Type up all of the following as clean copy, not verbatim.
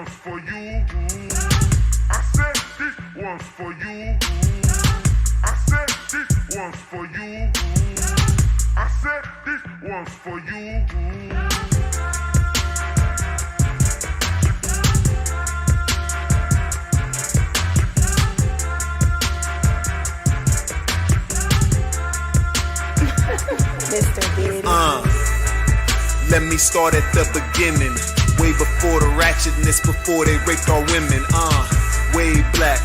one's for you. I said this one's for you. I said this one's for you. I said this one's for you. Let me start at the beginning. Way before the ratchetness, before they raped our women. Way black.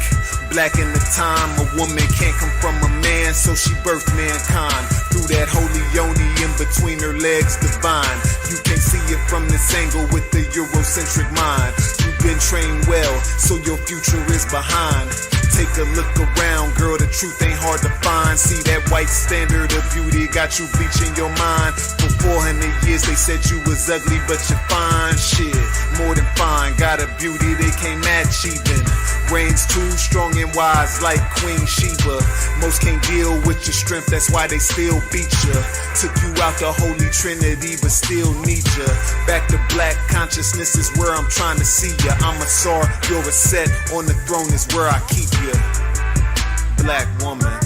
Black in the time, a woman can't come from a man, so she birthed mankind. Through that holy yoni in between her legs, divine. You can't see it from this angle with the Eurocentric mind. You've been trained well, so your future is behind. Take a look around, girl, the truth ain't hard to find. See that white standard of beauty got you bleaching your mind. For 400 years they said you was ugly, but you're fine. Shit, more than fine, got a beauty they can't match even. Brains too strong and wise like Queen Sheba. Most can't deal with your strength, that's why they still beat ya. Took you out the Holy Trinity, but still need ya. Back to black consciousness is where I'm trying to see ya. I'm a Tsar, you're a set, on the throne is where I keep ya. Black woman.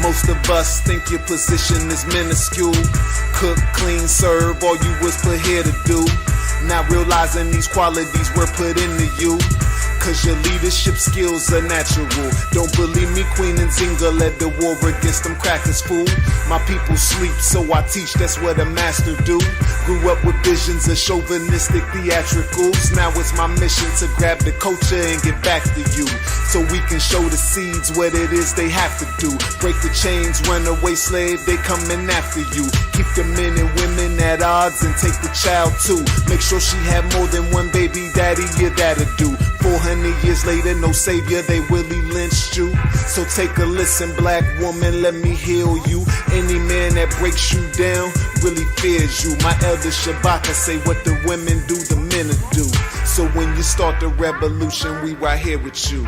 Most of us think your position is minuscule. Cook, clean, serve, all you was put here to do. Not realizing these qualities were put into you. Cause your leadership skills are natural. Don't believe me, Queen Nzinga led the war against them crackers, fool. My people sleep, so I teach, that's what a master do. Grew up with visions of chauvinistic theatricals. Now it's my mission to grab the culture and get back to you. So we can show the seeds what it is they have to do. Break the chains, runaway slave, they coming after you. Keep the men and women at odds and take the child too. Make sure she have more than one baby daddy, your dad'll do. 400 years later, no savior, they Willie lynched you. So take a listen, black woman, let me heal you. Any man that breaks you down really fears you. My elder Shabaka say what the women do, the men will do. So when you start the revolution, we right here with you.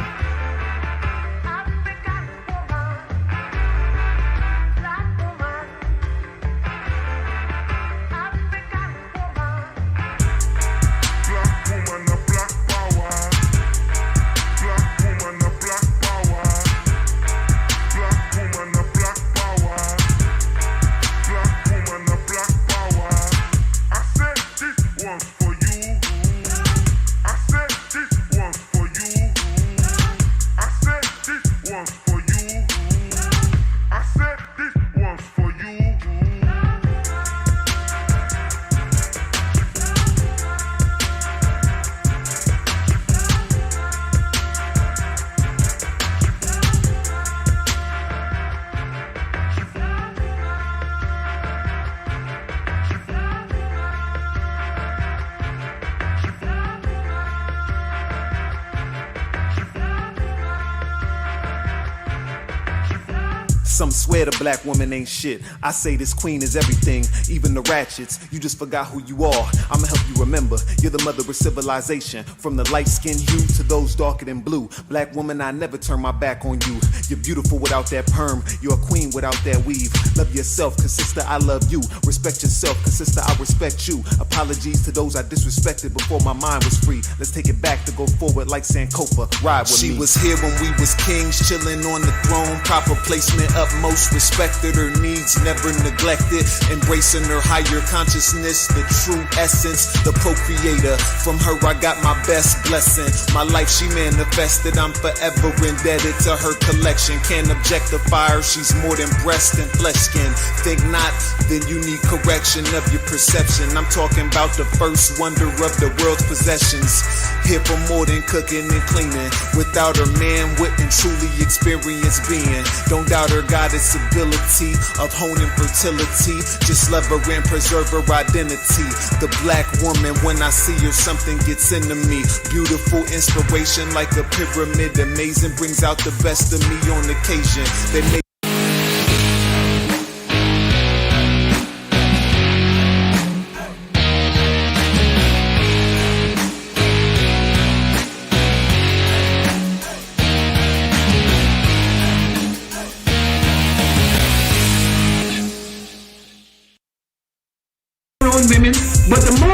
Some swear the black woman ain't shit. I say this queen is everything, even the ratchets. You just forgot who you are. I'ma help you remember. You're the mother of civilization. From the light-skinned hue to those darker than blue. Black woman, I never turn my back on you. You're beautiful without that perm. You're a queen without that weave. Love yourself, cause sister, I love you. Respect yourself, cause sister, I respect you. Apologies to those I disrespected before my mind was free. Let's take it back to go forward like Sankofa. Ride with me. She was here when we was kings, chilling on the throne. Proper placement, utmost respected. Her needs never neglected. Embracing her higher consciousness, the true essence, the procreator. From her I got my best blessing. My life she manifested. I'm forever indebted to her collection. Can't objectify her, she's more than breast and flesh skin. Think not, then you need correction of your perception. I'm talking about the first wonder of the world's possessions. Here for more than cooking and cleaning. Without her, man wouldn't truly experience being. Don't doubt her goddess ability of honing fertility. Just love her and preserve her identity. The black woman, when I see her, something gets into me. Beautiful inspiration like a pyramid. Amazing, brings out the best of me on occasion. They make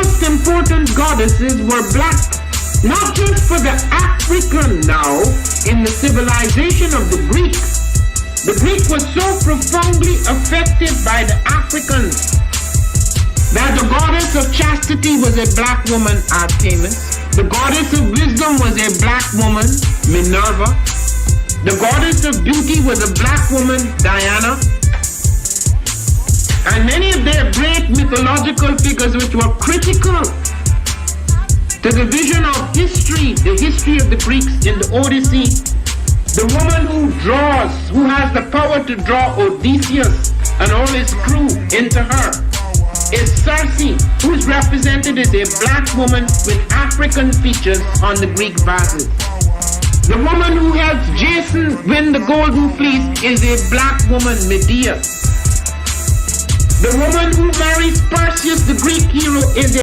most important goddesses were black, not just for the African now in the civilization of the Greek. The Greek was so profoundly affected by the Africans that the goddess of chastity was a black woman, Artemis. The goddess of wisdom was a black woman, Minerva. The goddess of beauty was a black woman, Diana. And many of their great mythological figures which were critical to the vision of history, the history of the Greeks in the Odyssey. The woman who draws, who has the power to draw Odysseus and all his crew into her, is Circe, who is represented as a black woman with African features on the Greek vases. The woman who helps Jason win the golden fleece is a black woman, Medea. The woman who marries Perseus, the Greek hero, is a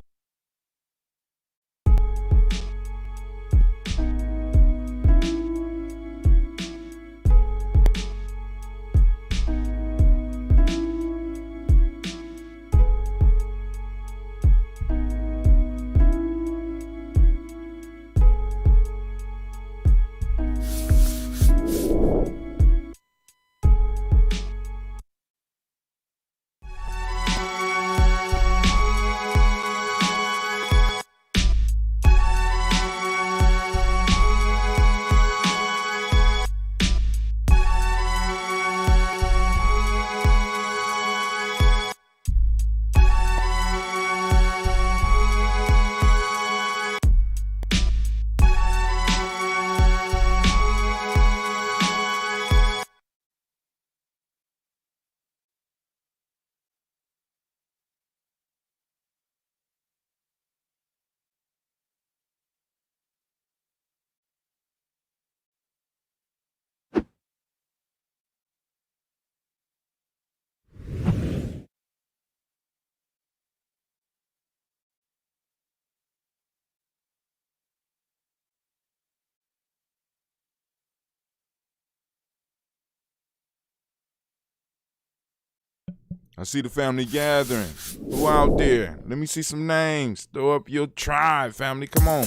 I see the family gathering. Who out there? Let me see some names. Throw up your tribe, family. Come on.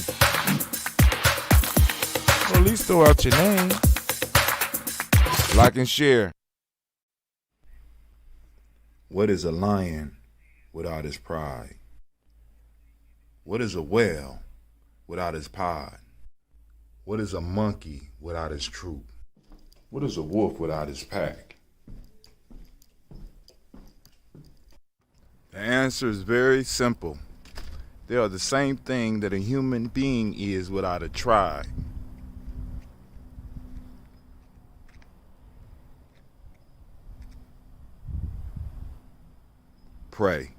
Or at least throw out your name. Like and share. What is a lion without his pride? What is a whale without his pod? What is a monkey without his troop? What is a wolf without his pack? The answer is very simple. They are the same thing that a human being is without a tribe. Pray.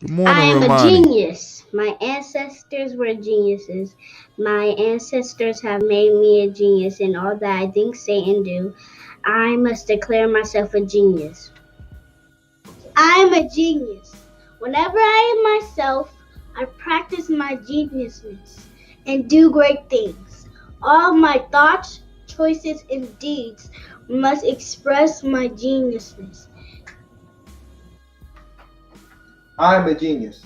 Good morning, I am a Romani. genius. My ancestors were geniuses. My ancestors have made me a genius in all that I think, say, and do. I must declare myself a genius. I am a genius. Whenever I am myself, I practice my geniusness and do great things. All my thoughts, choices, and deeds must express my geniusness. I am a genius.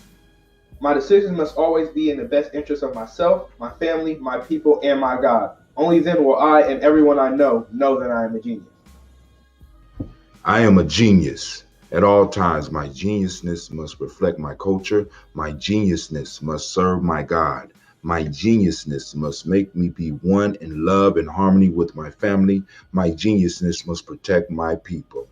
My decisions must always be in the best interest of myself, my family, my people, and my God. Only then will I and everyone I know that I am a genius. I am a genius. At all times, my geniusness must reflect my culture. My geniusness must serve my God. My geniusness must make me be one in love and harmony with my family. My geniusness must protect my people.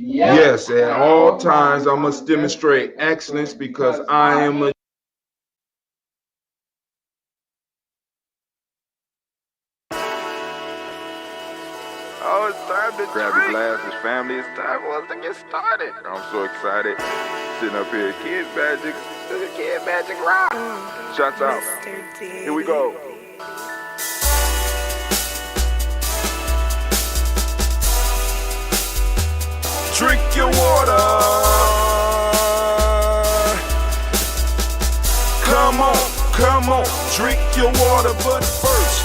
Yes, at all times I must demonstrate excellence because I am a Oh, it's time to grab your glasses, family. It's time for us to get started. I'm so excited. Sitting up here, Kids Magic, Kid Magic Rock. Shut up. Here we go. Drink your water. Come on, drink your water, but first,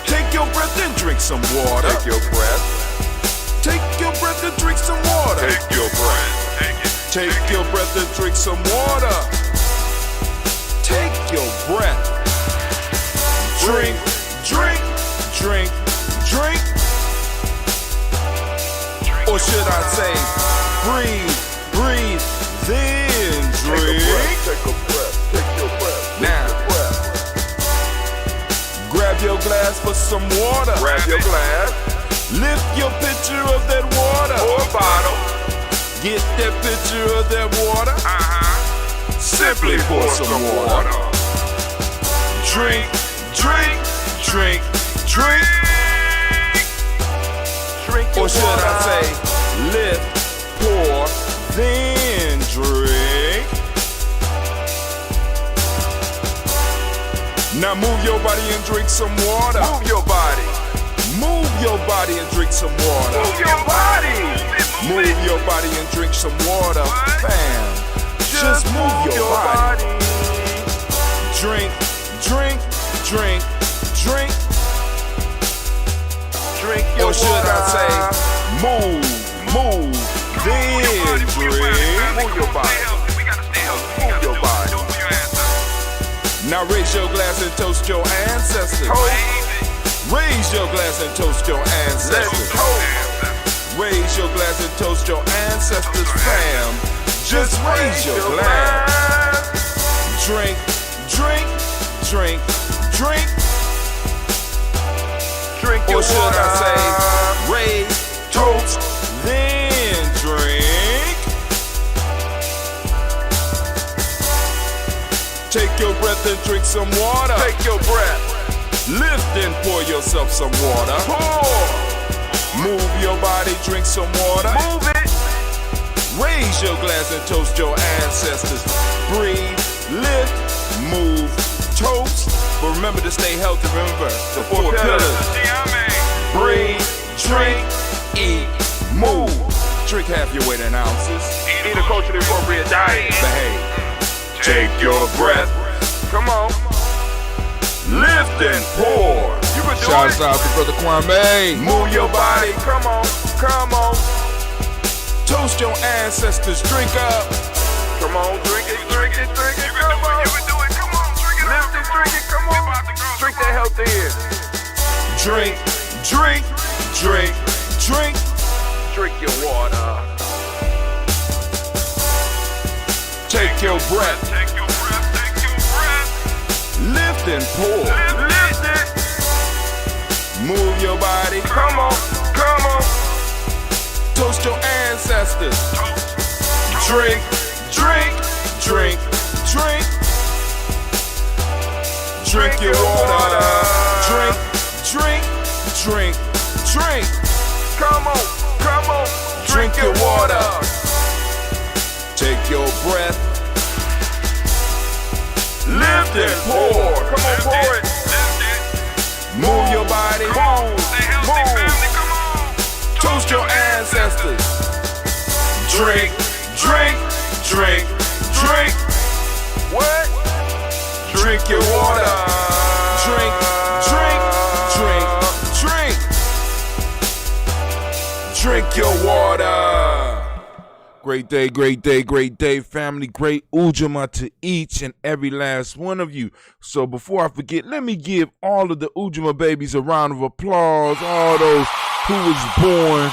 take your breath and drink some water. Take your breath. Take your breath and drink some water. Take your breath. Take it. Take your breath and drink some water. Take your breath. Drink, drink, drink, drink. Or should I say, breathe, breathe, then drink. Take a breath. Take your breath. Now, grab your glass for some water. Grab your glass. Lift your pitcher of that water. Or a bottle. Get that pitcher of that water. Simply pour some water. Drink, drink, drink, drink. Drink your Or should water. I say, lift, pour, then drink. Now move your body and drink some water. Move your body. Move your body and drink some water. Move your body. Move your body and drink some water. Fam, just move your body. Drink, drink, drink, drink. Drink your Or should water. I say, move, then drink. Move your body. Move your body. Now raise your glass and toast your ancestors. Raise your glass and toast your Let's ancestors. toast. Raise your glass and toast your ancestors, fam. Just raise your glass. Drink, drink, drink, drink. Drink your Or should water. I say, raise, toast, then drink. Take your breath and drink some water. Take your breath. Lift and pour yourself some water. Pour. Move your body, drink some water. Move it. Raise your glass and toast your ancestors. Breathe, lift, move, toast. But remember to stay healthy. Remember the four pillars. Breathe, drink, eat, move. Drink half your weight in ounces. Eat a culturally appropriate diet. Behave. Take your breath. Come on. Lift and pour. You can do Shouts it. out to Brother Kwame. Move your body. Come on. Come on. Toast your ancestors. Drink up. Come on. Drink it. Drink it. Drink it. Come on. You can do it. Come on. Drink it. Lift it. Drink it. Come on. Drink that healthy air. Drink, drink, drink, drink. Drink your water. Take your breath. Take your breath. Take your breath. Lift and pour. Lift it. Move your body. Come on. Come on. Toast your ancestors. Drink, drink, drink, drink. Drink your water. Drink, drink, drink, drink. Come on. Come on. Drink your water. Take your breath. Lift and pour. Come on, pour it. Move your body. Move. Toast your ancestors. Drink, drink, drink, drink. What? Drink your water. Drink, drink, drink, drink. Drink your water. Great day, great day, great day, family. Great Ujaama to each and every last one of you. So before I forget, let me give all of the Ujaama babies a round of applause. All those who was born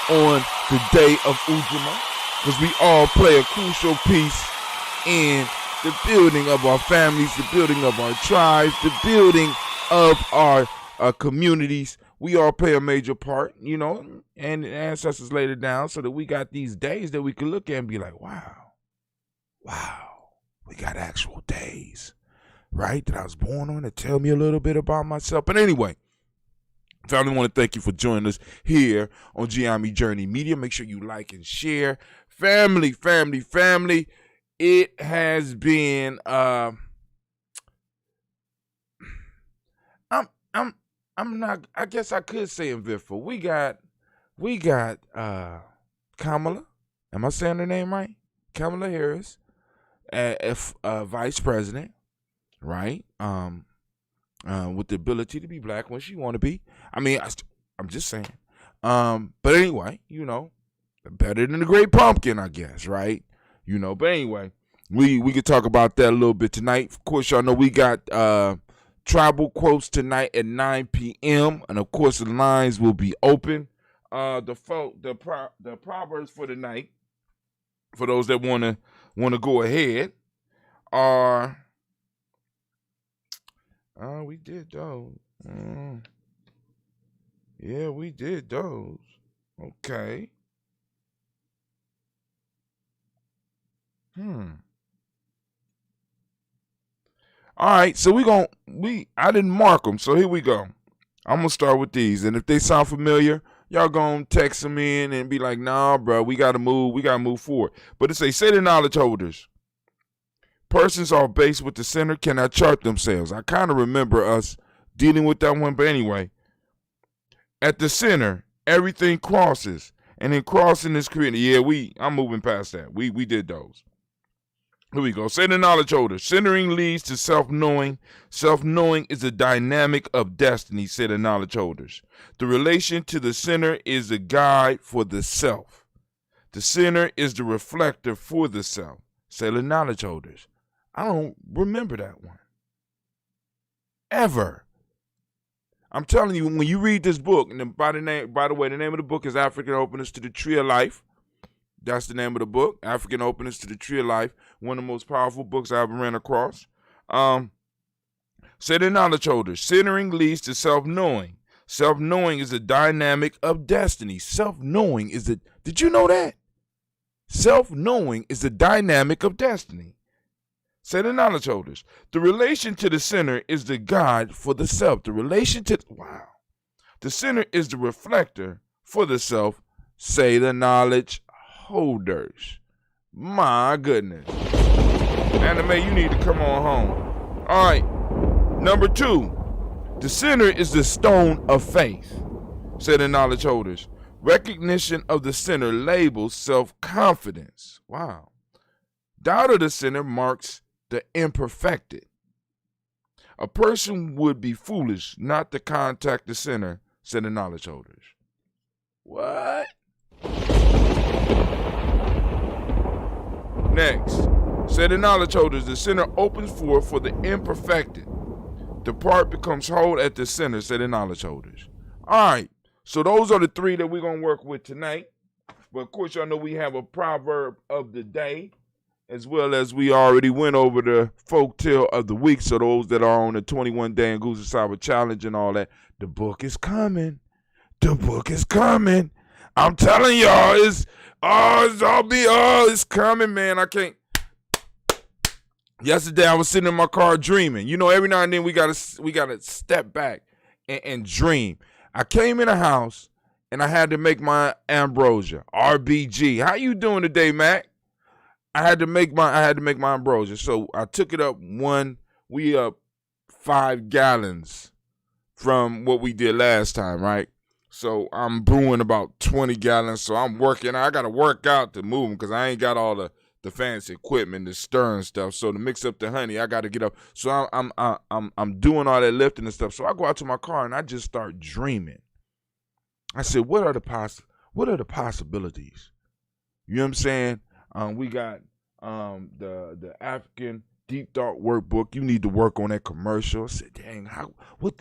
on the day of Ujaama. Because we all play a crucial piece in the building of our families, the building of our tribes, the building of our communities. We all play a major part, you know, and the ancestors laid it down so that we got these days that we can look at and be like, wow, we got actual days, right, that I was born on that tell me a little bit about myself. But anyway, family, I want to thank you for joining us here on Gye-Nyame Journey Media. Make sure you like and share. Family. it has been I'm not, I guess I could say eventful. We got Kamala. Am I saying her name right? Kamala Harris, vice president, right? With the ability to be black when she want to be. I mean, I'm just saying. But anyway, better than the Great Pumpkin, I guess, right? But anyway, we could talk about that a little bit tonight. Of course, y'all know we got tribal quotes tonight at 9 p.m. And of course, the lines will be open. The proverbs for the night, for those that wanna go ahead, are we did those. Yeah, we did those. Okay. All right, so I didn't mark them, so here we go. I'm gonna start with these, and if they sound familiar, y'all gonna text them in and be like, "Nah, bro, we gotta move forward." But it say the knowledge holders. Persons are based with the center cannot chart themselves. I kind of remember us dealing with that one, but anyway, at the center, everything crosses, and in crossing is created. Yeah, I'm moving past that. We did those. Here we go. Say the knowledge holder. Centering leads to self-knowing. Self-knowing is a dynamic of destiny, say the knowledge holders. The relation to the center is a guide for the self. The center is the reflector for the self, say the knowledge holders. I don't remember that one. Ever. I'm telling you, when you read this book, and by the way, the name of the book is African Openers to the Tree of Life. That's the name of the book, African Openers to the Tree of Life. One of the most powerful books I ever ran across. Say the knowledge holders. Centering leads to self-knowing. Self-knowing is a dynamic of destiny. Self-knowing is did you know that? Self-knowing is a dynamic of destiny. Say the knowledge holders. The relation to the center is the guide for the self. The relation to, the center is the reflector for the self. Say the knowledge holders. My goodness. Anime, you need to come on home. All right. Number 2. The center is the stone of faith. Say the knowledge holders. Recognition of the center labels self-confidence. Wow. Doubt of the center marks the imperfected. A person would be foolish not to contact the center, say the knowledge holders. What? Next, say the knowledge holders, the center opens forth for the imperfected. The part becomes whole at the center, say the knowledge holders. All right, so those are the 3 that we're going to work with tonight. But of course, y'all know we have a proverb of the day, as well as we already went over the folktale of the week. So those that are on the 21-day and Goose Sour Challenge and all that, the book is coming. The book is coming. I'm telling y'all, it's coming, man. I can't. Yesterday I was sitting in my car dreaming. Every now and then we gotta step back and dream. I came in the house and I had to make my ambrosia, RBG. How you doing today, Mac? I had to make my ambrosia. So I took it up we up 5 gallons from what we did last time, right? So I'm brewing about 20 gallons. So I'm working. I got to work out to move them because I ain't got all the fancy equipment, the stirring stuff. So to mix up the honey, I got to get up. So I'm doing all that lifting and stuff. So I go out to my car and I just start dreaming. I said, what are the possibilities? You know what I'm saying? We got the African Deep Thought Workbook. You need to work on that commercial. I said, dang, what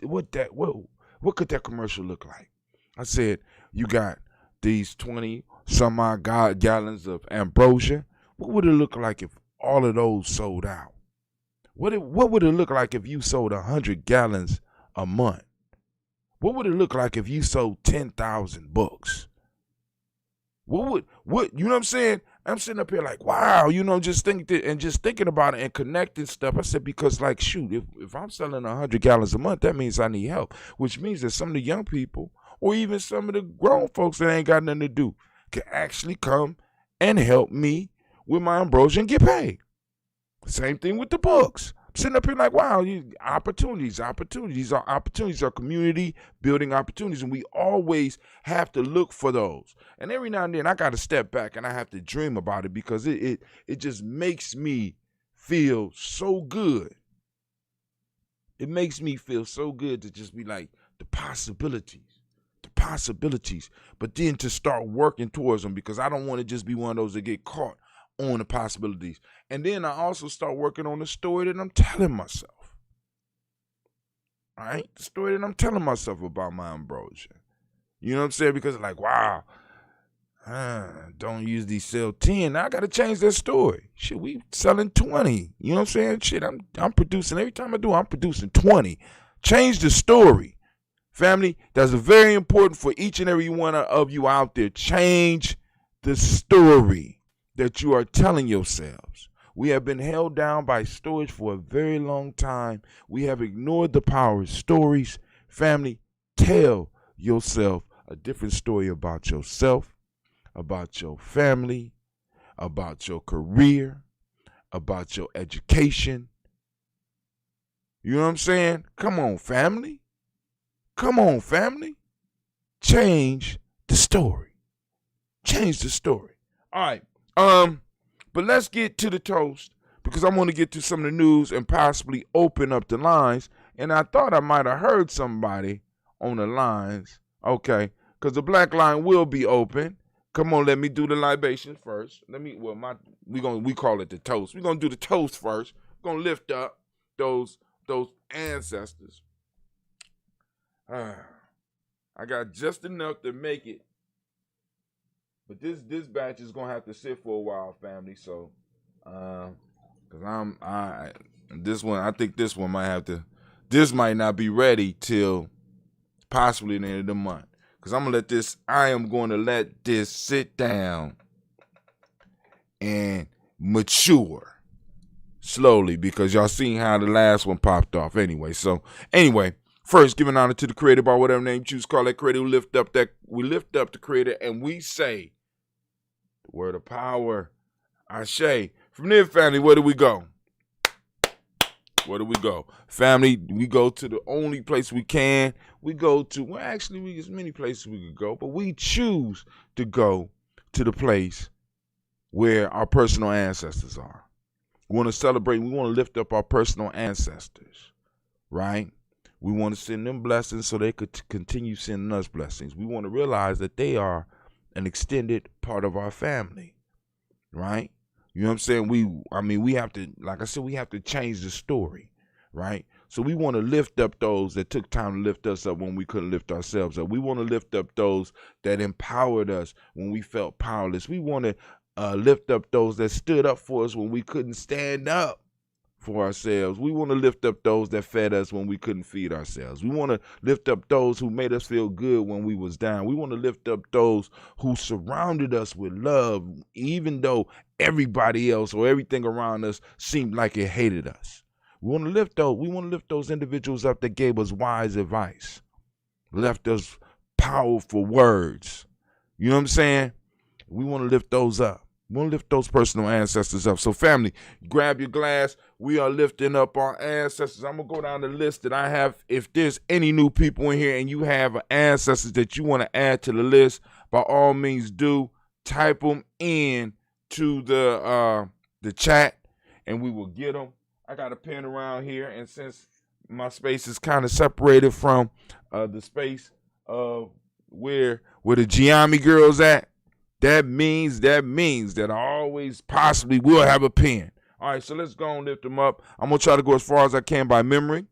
could that commercial look like? I said, you got these 20 some odd gallons of ambrosia. What would it look like if all of those sold out? What would it look like if you sold 100 gallons a month? What would it look like if you sold 10,000 books? You know what I'm saying? I'm sitting up here like, wow, just thinking about it and connecting stuff. I said, because like, shoot, if I'm selling 100 gallons a month, that means I need help, which means that some of the young people or even some of the grown folks that ain't got nothing to do can actually come and help me with my ambrosia and get paid. Same thing with the books. I'm sitting up here like, wow, opportunities are community building opportunities, and we always have to look for those. And every now and then I got to step back and I have to dream about it, because it just makes me feel so good. It makes me feel so good to just be like, the possibilities, but then to start working towards them, because I don't want to just be one of those that get caught on the possibilities. And then I also start working on the story that I'm telling myself. All right? The story that I'm telling myself about my ambrosia. You know what I'm saying? Because like, wow, don't usually sell 10. Now I got to change that story. Shit, we selling 20. You know what I'm saying? Shit, I'm producing. Every time I do, I'm producing 20. Change the story. Family, that's very important for each and every one of you out there. Change the story that you are telling yourselves. We have been held down by stories for a very long time. We have ignored the power of stories. Family, tell yourself a different story about yourself, about your family, about your career, about your education. You know what I'm saying? Come on, family. Come on, family. Change the story. Change the story. All right. But let's get to the toast, because I want to get to some of the news and possibly open up the lines. And I thought I might have heard somebody on the lines. Okay, because the black line will be open. Come on, let me do the libation first. We call it the toast. We're gonna do the toast first. We're gonna lift up those ancestors. I got just enough to make it. But this batch is gonna have to sit for a while, family. So, cause I think this one might have to. This might not be ready till possibly the end of the month. Cause I am going to let this sit down and mature slowly, because y'all seen how the last one popped off anyway. So anyway, first, giving honor to the creator by whatever name you choose. Call that creator. We lift up the creator, and we say the word of power. Ashe. From there, family, where do we go? Where do we go? Family, we go to the only place we can. We go to, well, actually, there's many places we could go, but we choose to go to the place where our personal ancestors are. We want to celebrate. We want to lift up our personal ancestors, right? We want to send them blessings so they could continue sending us blessings. We want to realize that they are an extended part of our family, right? You know what I'm saying? We have to, like I said, we have to change the story, right? So we want to lift up those that took time to lift us up when we couldn't lift ourselves up. We want to lift up those that empowered us when we felt powerless. We want to lift up those that stood up for us when we couldn't stand up for ourselves. We want to lift up those that fed us when we couldn't feed ourselves. We want to lift up those who made us feel good when we was down. We want to lift up those who surrounded us with love, even though everybody else or everything around us seemed like it hated us. We want to lift those individuals up that gave us wise advice, left us powerful words. You know what I'm saying? We want to lift those up. We want to lift those personal ancestors up. So family, grab your glass. We are lifting up our ancestors. I'm going to go down the list that I have. If there's any new people in here and you have ancestors that you want to add to the list, by all means do. Type them in to the chat and we will get them. I got a pen around here, and since my space is kind of separated from the space of where the Gye-Nyame girls at, that means that I always possibly will have a pen. All right, so let's go and lift them up. I'm going to try to go as far as I can by memory.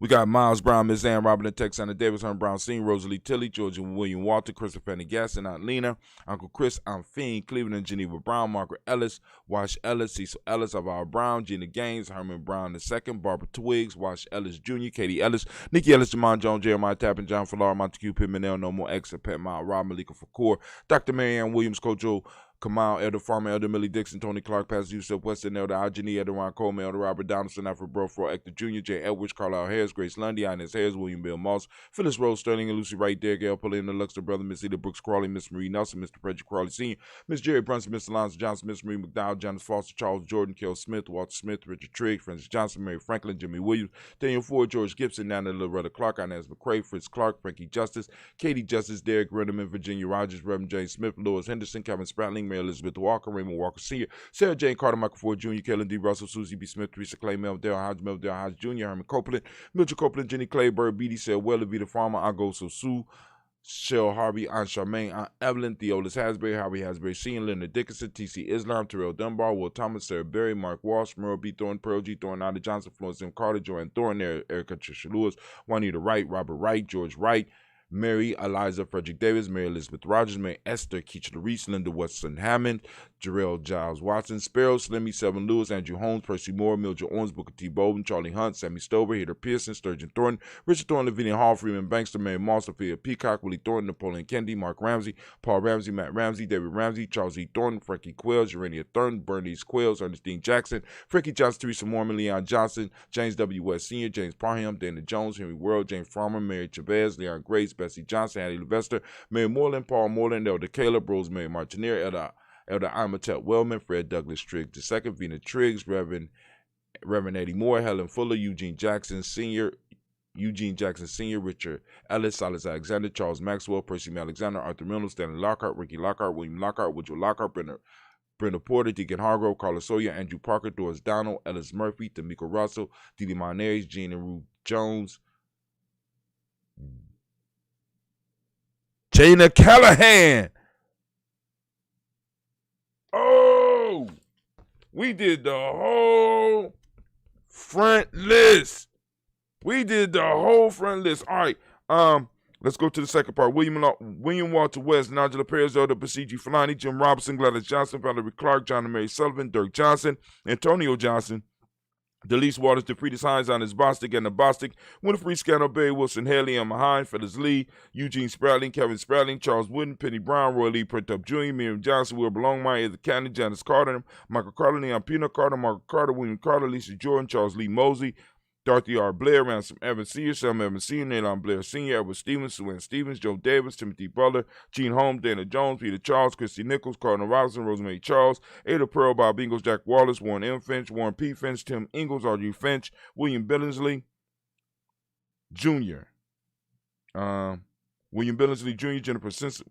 We got Miles Brown, Miss Ann Robin, Texana Davis, Herman Brown, Senior, Rosalie Tilley, Georgia William Walter, Christopher Pendergast, Aunt Lena, Uncle Chris, Aunt Fiend, Cleveland and Geneva Brown, Margaret Ellis, Wash Ellis, Cecil Ellis, Alvaro Brown, Gina Gaines, Herman Brown II, Barbara Twiggs, Wash Ellis Jr., Katie Ellis, Nikki Ellis, Jamon Jones, Jeremiah Tappan, John Fallar, Montague Pimenel, No More X, Pet Mile, Rob Malika Fakour, Dr. Marianne Williams, Kojo Kamal, Elder Farmer, Elder Millie Dixon, Tony Clark, Pastor Yusuf Weston, Elder Ajani, Elder Ron Coleman, Elder Robert Donaldson, Alfred Brofro, Hector Jr., Jay Edwards, Carlisle Harris, Grace Lundy, Inez Harris, William Bill Moss, Phyllis Rose Sterling, and Lucy Wright, Derek L. Paulina, Luxor Brother, Miss Eda Brooks Crawley, Miss Marie Nelson, Mr. Frederick Crawley Sr., Miss Jerry Brunson, Mr. Alonzo Johnson, Miss Marie McDowell, Jonas Foster, Charles Jordan, Kel Smith, Walter Smith, Richard Trigg, Francis Johnson, Mary Franklin, Jimmy Williams, Daniel Ford, George Gibson, Nana Loretta Clark, Inez McCrae, Fritz Clark, Frankie Justice, Katie Justice, Derek Renderman, Virginia Rogers, Reverend James Smith, Lois Henderson, Kevin Spratling, Mary Elizabeth Walker, Raymond Walker Sr., Sarah Jane Carter, Michael Ford Jr., Kellen D. Russell, Susie B. Smith, Teresa Clay, Melville Hodge Jr., Herman Copeland, Mitchell Copeland, Jenny Clay, Bird Beatty, Sarah Weller, Vita Farmer, Ago Sue, Shell Harvey, Aunt Charmaine, Aunt Evelyn, Theolis Hasbury, Harvey Hasbury Sr., Leonard Dickinson, T.C. Islam, Terrell Dunbar, Will Thomas, Sarah Berry, Mark Walsh, Merle B. Thorne, Pearl G. Thorne, Ida Johnson, Florence M. Carter, Joanne Thorne, Erica Trisha Lewis, Juanita Wright, Robert Wright, George Wright, Mary Eliza Frederick Davis, Mary Elizabeth Rogers, Mary Esther Keachler Reese, Linda Weston Hammond, Jarrell Giles Watson, Sparrow, Slimmy, Seven Lewis, Andrew Holmes, Percy Moore, Mildred Owens, Booker T. Bowden, Charlie Hunt, Sammy Stover, Hader Pearson, Sturgeon Thornton, Richard Thornton, Lavinia Hall, Freeman Bankster, Mary Moss, Sophia Peacock, Willie Thornton, Napoleon Kennedy, Mark Ramsey, Paul Ramsey, Matt Ramsey, David Ramsey, Charles E. Thornton, Frankie Quills, Urania Thornton, Bernice Quills, Ernestine Jackson, Frankie Johnson, Teresa Mormon, Leon Johnson, James W. West Sr., James Parham, Dana Jones, Henry World, James Farmer, Mary Chavez, Leon Grace, Bessie Johnson, Hattie Levester, Mary Moreland, Paul Moreland, Elder Caleb, Rosemary Martineer, Elder Imatet Wellman, Fred Douglas Triggs II, Vina Triggs, Reverend Eddie Moore, Helen Fuller, Eugene Jackson Sr., Richard Ellis, Silas Alexander, Charles Maxwell, Percy Alexander, Arthur Milner, Stanley Lockhart, Ricky Lockhart, William Lockhart, Woodrow Lockhart, Brenda Porter, Deacon Hargrove, Carlos Sawyer, Andrew Parker, Doris Donald, Ellis Murphy, Tamika Russell, Didi Monares, Jean and Ruth Jones, Jana Callahan. Oh, we did the whole front list. All right. Let's go to the second part. William Walter West, Nigel Perez, Elder Basiji Fulani, Jim Robinson, Gladys Johnson, Valerie Clark, John and Mary Sullivan, Dirk Johnson, Antonio Johnson, Delise Waters, DeFriedis Hines, Anders Bostic, Anna Bostic, Winifred Scannell, Barry Wilson, Haley, Emma Hine, Phyllis Lee, Eugene Spratling, Kevin Spratling, Charles Wooden, Penny Brown, Roy Lee, Print Up Jr., Miriam Johnson, Will Belongmeyer, Edith Cannon, Janice Carter, Michael Carter, Leon Pino Carter, Margaret Carter, William Carter, Lisa Jordan, Charles Lee Mosey, Dorothy R. Blair, Ransom Evans Sr., Sam Evans Sr., Nalon Blair Sr., Edward Stevens, Sue Ann Stevens, Joe Davis, Timothy Butler, Gene Holmes, Dana Jones, Peter Charles, Christy Nichols, Cardinal Robinson, Rosemary Charles, Ada Pearl, Bob Ingalls, Jack Wallace, Warren M. Finch, Warren P. Finch, Tim Ingalls, Audrey Finch, William Billingsley Jr., William Billingsley Jr., Jennifer Simpson.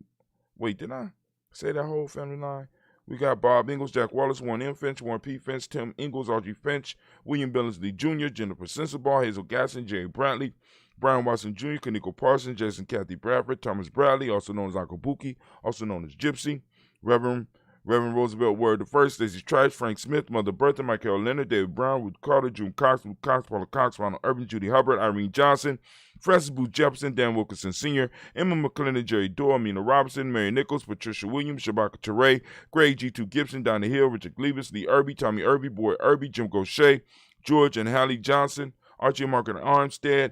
Wait, did I say that whole family line? We got Bob Ingalls, Jack Wallace, Warren M. Finch, Warren P. Finch, Tim Ingalls, Audrey Finch, William Billingsley Jr., Jennifer Sensabaugh, Hazel Gasson, Jerry Brantley, Brian Watson Jr., Kaniko Parsons, Jason Kathy Bradford, Thomas Bradley, also known as Uncle Buki, also known as Gypsy, Reverend Roosevelt Word I, Stacey Trice, Frank Smith, Mother Bertha, Michael Leonard, David Brown, Ruth Carter, June Cox, Luke Cox, Paula Cox, Ronald Urban, Judy Hubbard, Irene Johnson, Francis Booth Jefferson, Dan Wilkinson Sr., Emma McClendon, Jerry Dorr, Amina Robinson, Mary Nichols, Patricia Williams, Shabaka Teray, Greg G2 Gibson, Donna Hill, Richard Gleavis, Lee Irby, Tommy Irby, Boy Irby, Jim Gaucher, George and Hallie Johnson, Archie Margaret Armstead,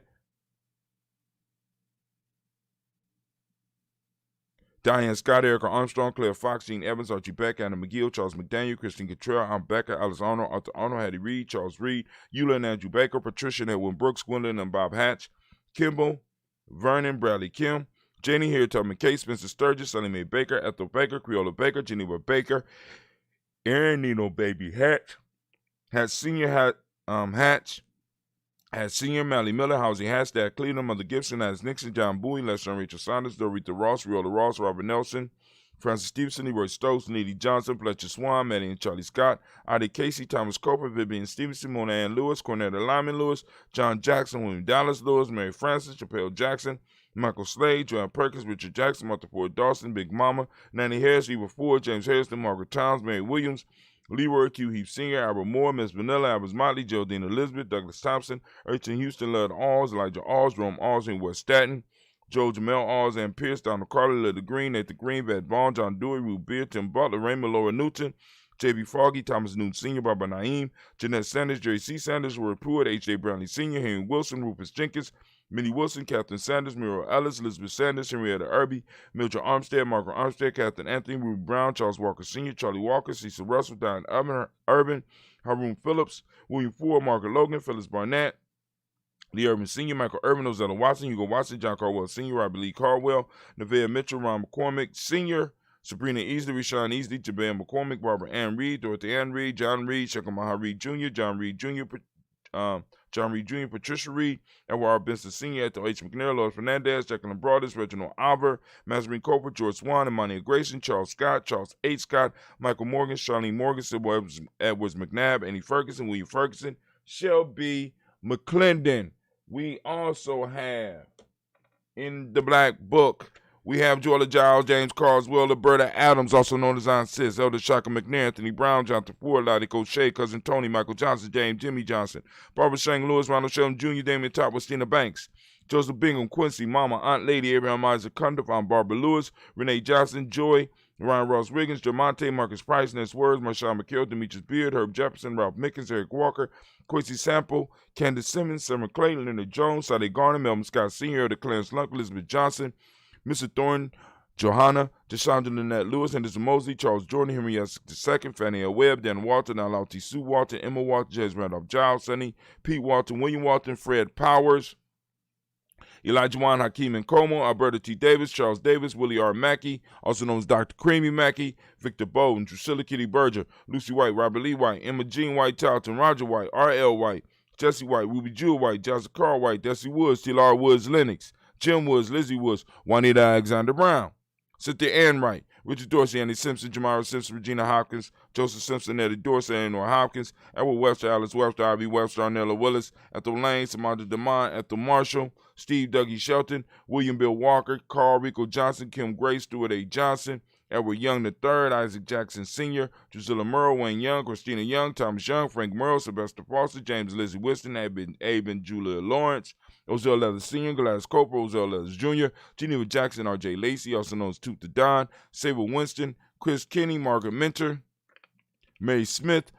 Diane Scott, Erica Armstrong, Claire Fox, Gene Evans, Archie Beck, Anna McGill, Charles McDaniel, Christine Cottrell, Aunt Becca, Alice Arnold, Arthur Arnold, Hattie Reed, Charles Reed, Eula and Andrew Baker, Patricia and Edwin Brooks, Gwendolyn and Bob Hatch, Kimball, Vernon, Bradley Kim, Janie here, Tubman Case, Spencer Sturgis, Sonny Mae Baker, Ethel Baker, Creola Baker, Geneva Baker, Aaron Nino Baby Hatch, Hatch Senior, Mally Miller, Housing Hashtag Cleveland, Mother Gibson, As Nixon, John Bowie, Lester and Rachel Saunders, Dorita Ross, Riola Ross, Robert Nelson, Francis Stevenson, Leroy Stokes, Needy Johnson, Fletcher Swan, Maddie and Charlie Scott, Ida Casey, Thomas Coper, Vivian Stevenson, Mona Ann Lewis, Cornetta Lyman Lewis, John Jackson, William Dallas Lewis, Mary Francis, Chappelle Jackson, Michael Slade, Joanne Perkins, Richard Jackson, Martha Ford Dawson, Big Mama, Nanny Harris, Eva Ford, James Harrison, Margaret Towns, Mary Williams, Leroy Q. Heath Sr., Albert Moore, Miss Vanilla, Albert Motley, Geraldine Elizabeth, Douglas Thompson, Urchin Houston, Lud Alls, Elijah Alls, Rome Alls in West Staten, Joe Jamel Alls, Ann Pierce, Donald Carter, Lida Green, Nathan Green, Bad Vaughn, John Dewey, Ruth Beard, Tim Butler, Raymond Laura Newton, J.B. Foggy, Thomas Newton Sr., Barbara Naeem, Jeanette Sanders, Jerry C. Sanders, Roy Pruitt, H.J. Brownlee Sr., Henry Wilson, Rufus Jenkins, Minnie Wilson, Catherine Sanders, Muriel Ellis, Elizabeth Sanders, Henrietta Irby, Mildred Armstead, Margaret Armstead, Catherine Anthony, Ruby Brown, Charles Walker Sr., Charlie Walker, Cecil Russell, Diane Urban, Haroon Phillips, William Ford, Margaret Logan, Phyllis Barnett, Lee Urban Sr., Michael Urban, Ozella Watson, Hugo Watson, John Caldwell Sr., Robert Lee Caldwell, Nevaeh Mitchell, Ron McCormick Sr., Sabrina Easley, Rashawn Easley, Jabez McCormick, Barbara Ann Reed, Dorothy Ann Reed, John Reed, Shekamaha Reed Jr., John Reed Jr., Patricia Reed, Edward R. Benson Sr., Ethel H. McNair, Lois Fernandez, Jacqueline Broadus, Reginald Alver, Mazarine Cooper, George Swan, Imani Grayson, Charles Scott, Charles H. Scott, Michael Morgan, Charlene Morgan, Sybil Edwards McNabb, Annie Ferguson, William Ferguson, Shelby McClendon. We also have in the Black Book, we have Joella Giles, James Carswell, Roberta Adams, also known as Aunt Sis, Elder Shaka McNair, Anthony Brown, Jonathan Ford, Lottie O'Shea, Cousin Tony, Michael Johnson, James Jimmy Johnson, Barbara Shang Lewis, Ronald Sheldon Jr., Damian Top, Christina Banks, Joseph Bingham, Quincy, Mama, Aunt Lady, Abraham Isaac Cundiff, Aunt Barbara Lewis, Renee Johnson, Joy, Ryan Ross Riggins, Jamonte, Marcus Price, Ness Words, Marshawn McKell, Demetrius Beard, Herb Jefferson, Ralph Mickens, Eric Walker, Quincy Sample, Candace Simmons, Summer Clay, Leonard Jones, Sade Garner, Melvin Scott Sr., the Clarence Lunk, Elizabeth Johnson, Mr. Thornton, Johanna, Deshandra Lynette Lewis, Henderson Mosley, Charles Jordan, Henry S. II, Fannie L. Webb, Dan Walton, Alauti Sue Walton, Emma Walton, James Randolph Giles, Sonny, Pete Walton, William Walton, Fred Powers, Elijah Juan, Hakeem Nkomo, Alberta T. Davis, Charles Davis, Willie R. Mackey, also known as Dr. Creamy Mackey, Victor Bowden, Drusilla Kitty Berger, Lucy White, Robert Lee White, Emma Jean White Talton, Roger White, R.L. White, Jesse White, Ruby Jewel White, Joseph Carl White, Desi Woods, T.L.R. Woods Lennox, Jim Woods, Lizzie Woods, Juanita Alexander Brown, Cynthia Ann Wright, Richard Dorsey, Annie Simpson, Jamara Simpson, Regina Hopkins, Joseph Simpson, Eddie Dorsey, Eleanor Hopkins, Edward Webster, Alice Webster, Ivy Webster, Arnella Willis, Ethel Lane, Samantha DeMond, Ethel Marshall, Steve Dougie Shelton, William Bill Walker, Carl Rico Johnson, Kim Gray, Stuart A. Johnson, Edward Young III, Isaac Jackson Sr., Drusilla Murrow, Wayne Young, Christina Young, Thomas Young, Frank Murrow, Sylvester Foster, James Lizzie Winston, Abe and Julia Lawrence, Ozell Leathers Sr., Gladys Cooper, Ozell Leathers Jr., Geneva Jackson, R.J. Lacey, also known as Toot the Don, Sable Winston, Chris Kinney, Margaret Minter, Mary Smith,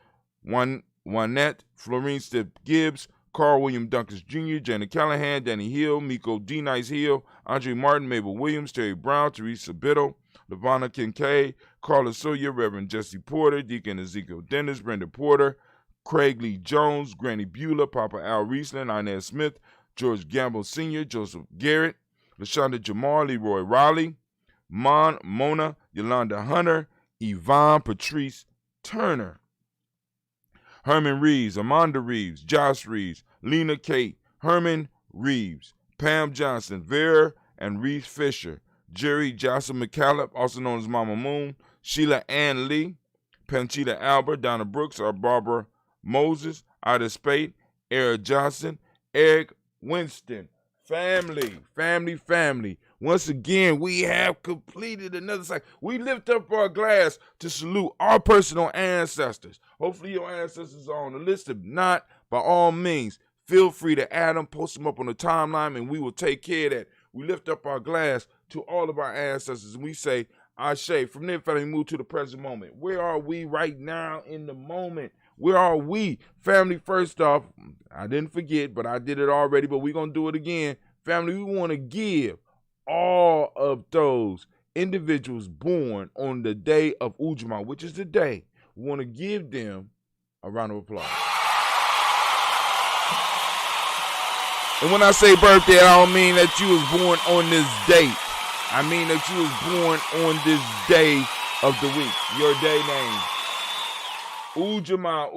Juanette, Florine Stipp Gibbs, Carl William Dunkins Jr., Janet Callahan, Danny Hill, Miko D. Nice Hill, Andre Martin, Mabel Williams, Terry Brown, Teresa Biddle, Lavonna Kincaid, Carla Sawyer, Reverend Jesse Porter, Deacon Ezekiel Dennis, Brenda Porter, Craig Lee Jones, Granny Beulah, Papa Al Riesland, Inez Smith, George Gamble Sr., Joseph Garrett, LaShonda Jamar, Leroy Riley, Mona, Yolanda Hunter, Yvonne Patrice Turner, Herman Reeves, Amanda Reeves, Josh Reeves, Lena Kate, Herman Reeves, Pam Johnson, Vera and Reeves Fisher, Jerry Jocelyn McCallum, also known as Mama Moon, Sheila Ann Lee, Panchita Albert, Donna Brooks, or Barbara Moses, Ida Spade, Eric Johnson, Eric Winston. Family. Once again, we have completed another cycle. We lift up our glass to salute our personal ancestors. Hopefully your ancestors are on the list. If not, by all means, feel free to add them, post them up on the timeline, and we will take care of that. We lift up our glass to all of our ancestors, and we say, Ashe. From there, family, move to the present moment. Where are we right now in the moment? Where are we? Family, first off, I didn't forget, but I did it already, but we're going to do it again. Family, we want to give all of those individuals born on the day of Ujaama, which is today, we want to give them a round of applause. And when I say birthday, I don't mean that you was born on this date. I mean that you was born on this day of the week, your day name. Ujaama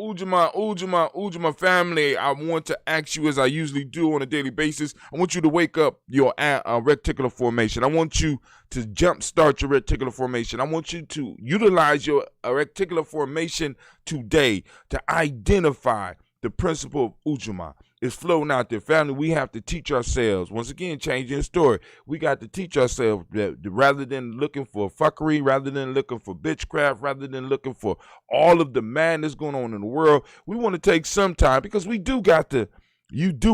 family, I want to ask you, as I usually do on a daily basis, I want you to wake up your reticular formation. I want you to jumpstart your reticular formation. I want you to utilize your reticular formation today to identify the principle of Ujaama. It's floating out there. Family, we have to teach ourselves. Once again, changing the story. We got to teach ourselves that rather than looking for fuckery, rather than looking for bitchcraft, rather than looking for all of the madness going on in the world, we want to take some time, because you do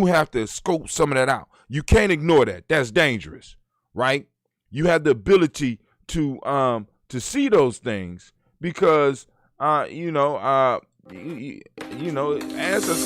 have to scope some of that out. You can't ignore that. That's dangerous, right? You have the ability to see those things, because ancestors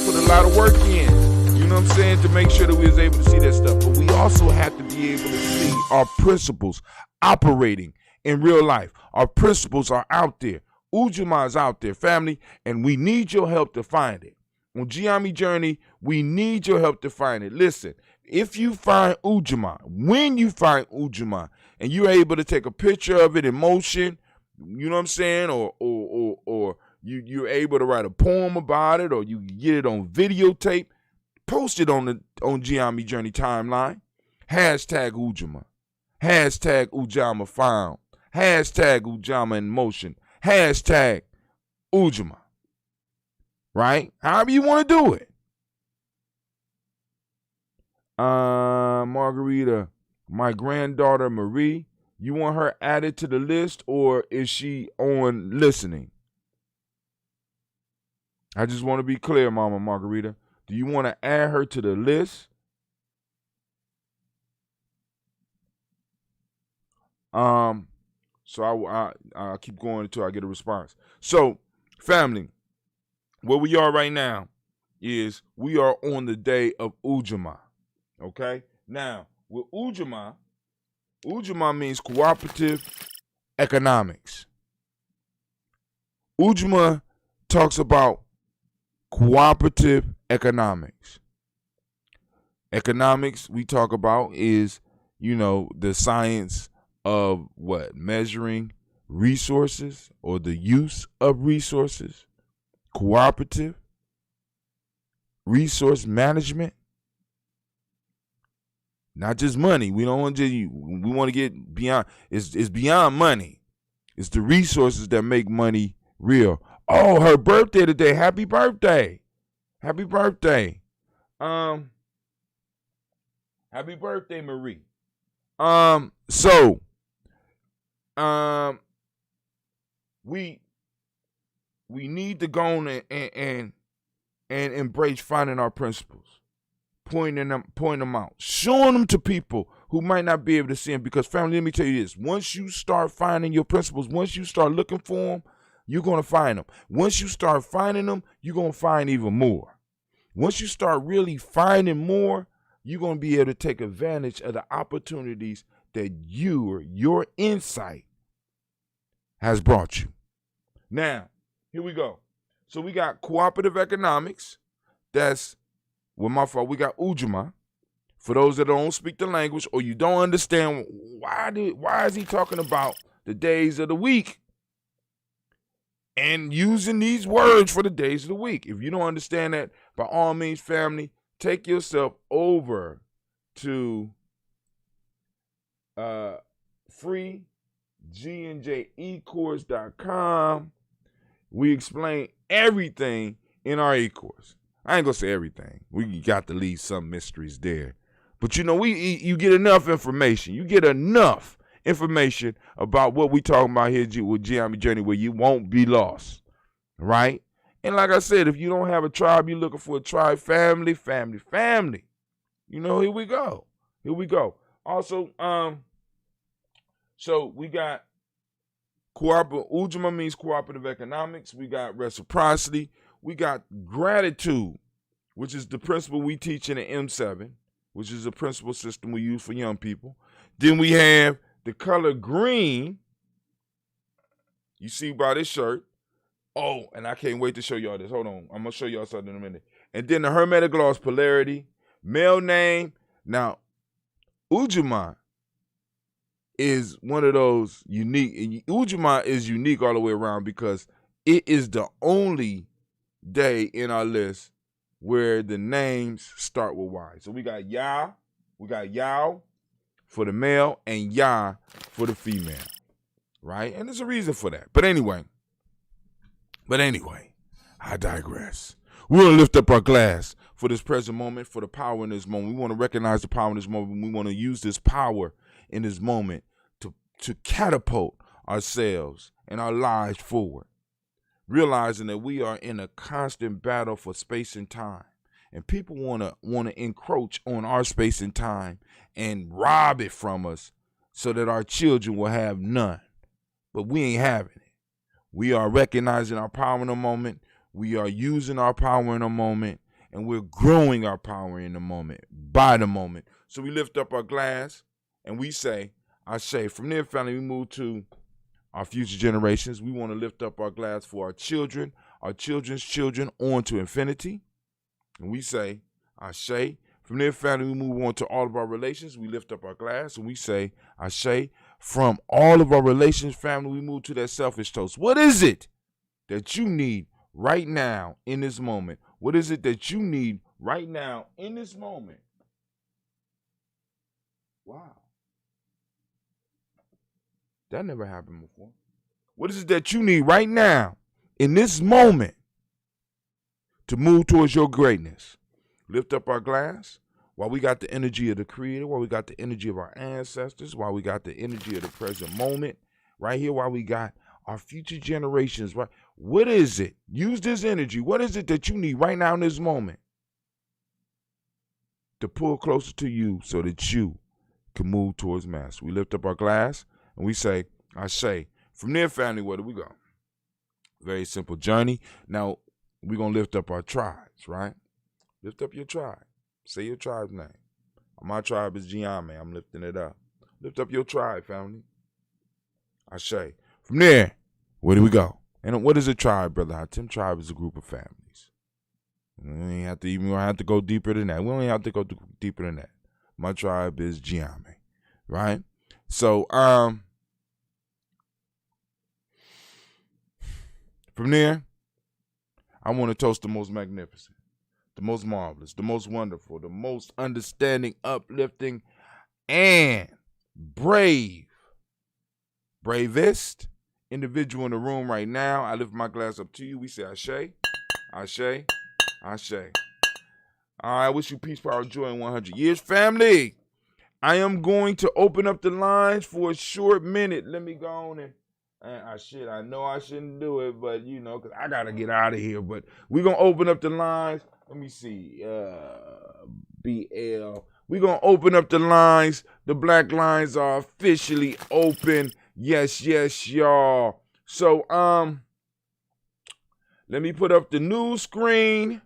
put a lot of work in. You You know what I'm saying? To make sure that we was able to see that stuff. But we also have to be able to see our principles operating in real life. Our principles are out there. Ujaama is out there, family, and we need your help to find it. On Gye-Nyame Journey, we need your help to find it. Listen, if you find Ujaama, when you find Ujaama, and you're able to take a picture of it in motion, you know what I'm saying, or you're able to write a poem about it, or you get it on videotape, post it on Gye-Nyame Journey timeline. Hashtag Ujaama. Hashtag Ujaama found. Hashtag Ujaama in motion. Hashtag Ujaama. Right? However you want to do it. Margarita, my granddaughter Marie, you want her added to the list, or is she on listening? I just want to be clear, Mama Margarita. Do you want to add her to the list? So I'll keep going until I get a response. So, family, where we are right now is we are on the day of Ujaama. Okay? Now, with Ujaama means cooperative economics. Ujaama talks about cooperative economics. Economics we talk about is, the science of what? Measuring resources or the use of resources. Cooperative resource management. Not just money. We don't want to. We want to get beyond. It's beyond money. It's the resources that make money real. Oh, her birthday today. Happy birthday. Happy birthday. Happy birthday, Marie. We need to go on and embrace finding our principles. Pointing them out, showing them to people who might not be able to see them. Because, family, let me tell you this: once you start finding your principles, once you start looking for them, you're gonna find them. Once you start finding them, you're gonna find even more. Once you start really finding more, you're gonna be able to take advantage of the opportunities that you or your insight has brought you. Now, here we go. So we got cooperative economics. That's Well, my fault. We got Ujaama. For those that don't speak the language or you don't understand why is he talking about the days of the week and using these words for the days of the week. If you don't understand that, by all means, family, take yourself over to freegandjecourse.com. We explain everything in our e-course. I ain't gonna say everything. We got to leave some mysteries there. But you get enough information. You get enough information about what we talking about here with Gye-Nyame Journey where you won't be lost. Right? And like I said, if you don't have a tribe, you're looking for a tribe, family. Here we go. Also, so we got Ujaama means cooperative economics. We got reciprocity. We got gratitude, which is the principle we teach in the M7, which is a principle system we use for young people. Then we have the color green. You see by this shirt. Oh, and I can't wait to show y'all this. Hold on. I'm going to show y'all something in a minute. And then the Hermetic Laws polarity, male name. Now, Ujaama is one of those unique. Ujaama is unique all the way around because it is the only day in our list where the names start with Y. So we got Yao for the male and Ya for the female, right? And there's a reason for that. But anyway, I digress. We want to lift up our glass for this present moment, for the power in this moment. We want to recognize the power in this moment. We want to use this power in this moment to catapult ourselves and our lives forward. Realizing that we are in a constant battle for space and time, and people want to encroach on our space and time and rob it from us so that our children will have none. But we ain't having it. We are recognizing our power in a moment. We are using our power in a moment, and we're growing our power in the moment, by the moment. So we lift up our glass and we say, I say, from there, family, we move to our future generations. We want to lift up our glass for our children, our children's children, on to infinity. And we say, I say. From there, family, we move on to all of our relations. We lift up our glass and we say, I say. From all of our relations, family, we move to that selfish toast. What is it that you need right now in this moment? What is it that you need right now in this moment? Wow. That never happened before. What is it that you need right now in this moment to move towards your greatness? Lift up our glass while we got the energy of the Creator, while we got the energy of our ancestors, while we got the energy of the present moment, right here, while we got our future generations, right? What is it? Use this energy. What is it that you need right now in this moment to pull closer to you so that you can move towards mastery? We lift up our glass and we say, I say. From there, family, where do we go? Very simple journey. Now, we're going to lift up our tribes, right? Lift up your tribe. Say your tribe's name. My tribe is Gye-Nyame. I'm lifting it up. Lift up your tribe, family. I say. From there, where do we go? And what is a tribe, Brother Hatim? Tribe is a group of families. We don't have to go deeper than that. We don't have to go deeper than that. My tribe is Gye-Nyame, right? So, from there, I want to toast the most magnificent, the most marvelous, the most wonderful, the most understanding, uplifting, and bravest individual in the room right now. I lift my glass up to you. We say Ashe, Ashe, Ashe. All right, I wish you peace, power, joy, and 100 years. Family, I am going to open up the lines for a short minute. Let me go on and I know I shouldn't do it, but, you know, because I got to get out of here. But we're going to open up the lines. Let me see. BL. We're going to open up the lines. The black lines are officially open. Yes, yes, y'all. So, let me put up the news screen.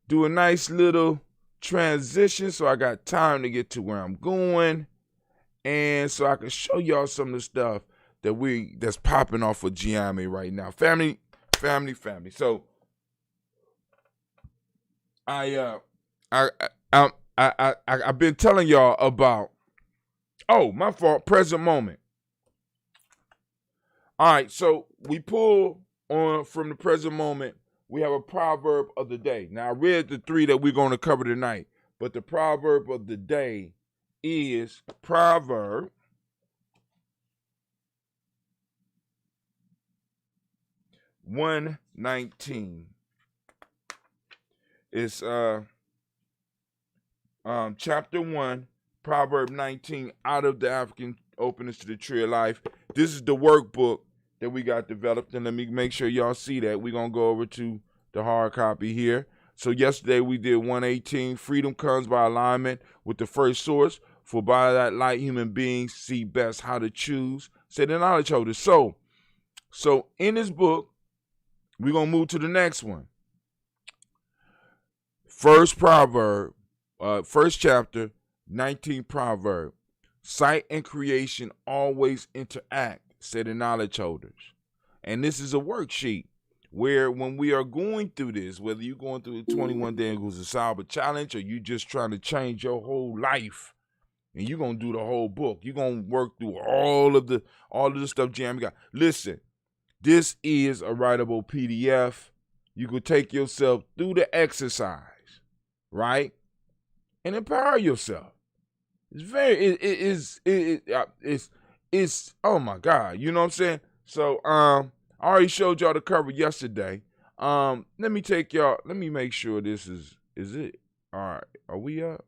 Do a nice little transition so I got time to get to where I'm going. And so I can show y'all some of the stuff that's popping off of Gye-Nyame right now. Family. So I've been telling y'all about, my fault, present moment. All right, so we pull on from the present moment. We have a proverb of the day. Now, I read the 3 that we're going to cover tonight, but the proverb of the day is Proverb 119. It's chapter 1, Proverb 19, out of the African Openings to the Tree of Life. This is the workbook that we got developed, and let me make sure y'all see that. We're going to go over to the hard copy here. So yesterday we did 118, freedom comes by alignment with the first source, for by that light human beings see best how to choose, say the knowledge holders. So in this book, we're going to move to the next one. First proverb, first chapter, 19th proverb. Sight and creation always interact, say the knowledge holders. And this is a worksheet where when we are going through this, whether you're going through the 21 Day Cyber Challenge or you just trying to change your whole life, and you're going to do the whole book. You're going to work through all of the stuff Gye-Nyame got. Listen, this is a writable PDF. You could take yourself through the exercise, right? And empower yourself. It's oh my God, you know what I'm saying? So I already showed y'all the cover yesterday. Let me make sure this is it. All right, are we up?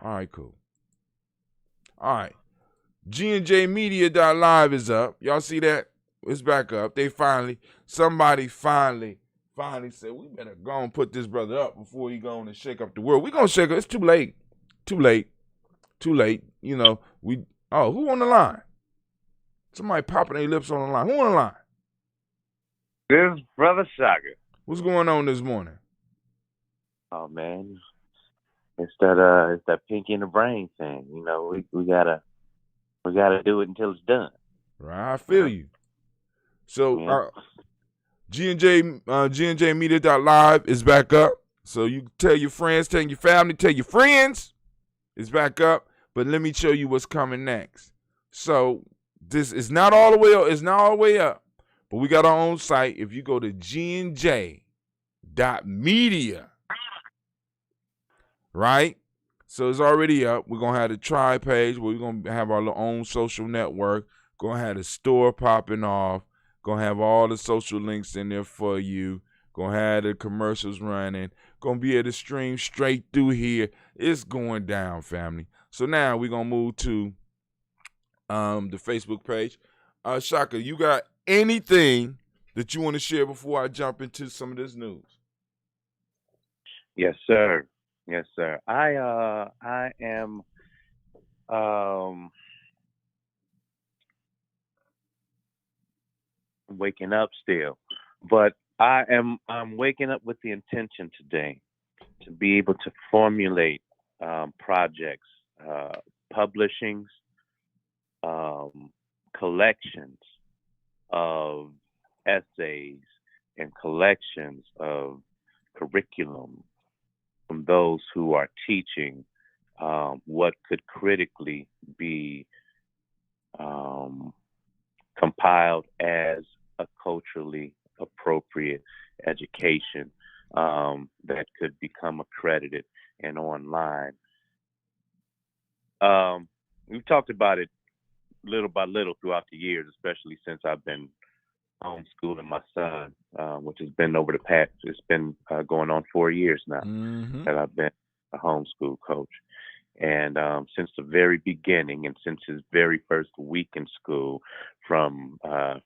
All right, cool. All right, GNJmedia.live is up. Y'all see that? It's back up. Somebody finally said, we better go and put this brother up before he go on and shake up the world. We gonna shake up. It's too late. You know, who on the line? Somebody popping their lips on the line. Who on the line? This is Brother Saga. What's going on this morning? Oh man, it's that pinky in the brain thing. You know, we gotta do it until it's done. Right, I feel you. So Yeah. G&J Media Live is back up. So you tell your friends, tell your family, tell your friends it's back up. But let me show you what's coming next. So this is not all the way up. It's not all the way up. But we got our own site. If you go to gnj.media, right? So it's already up. We're going to have the Tribe page where we're going to have our own social network. Going to have the store popping off. Going to have all the social links in there for you. Going to have the commercials running. Going to be able to stream straight through here. It's going down, family. So now we're going to move to the Facebook page. Shaka, you got anything that you want to share before I jump into some of this news? Yes, sir. Yes, sir. I am waking up still, but I'm waking up with the intention today to be able to formulate projects, publishings, collections of essays and collections of curriculum from those who are teaching what could critically be compiled as a culturally appropriate education that could become accredited and online. We've talked about it little by little throughout the years, especially since I've been homeschooling my son, which has been over the past, it's been going on 4 years now that I've been a homeschool coach. And since the very beginning and since his very first week in school, from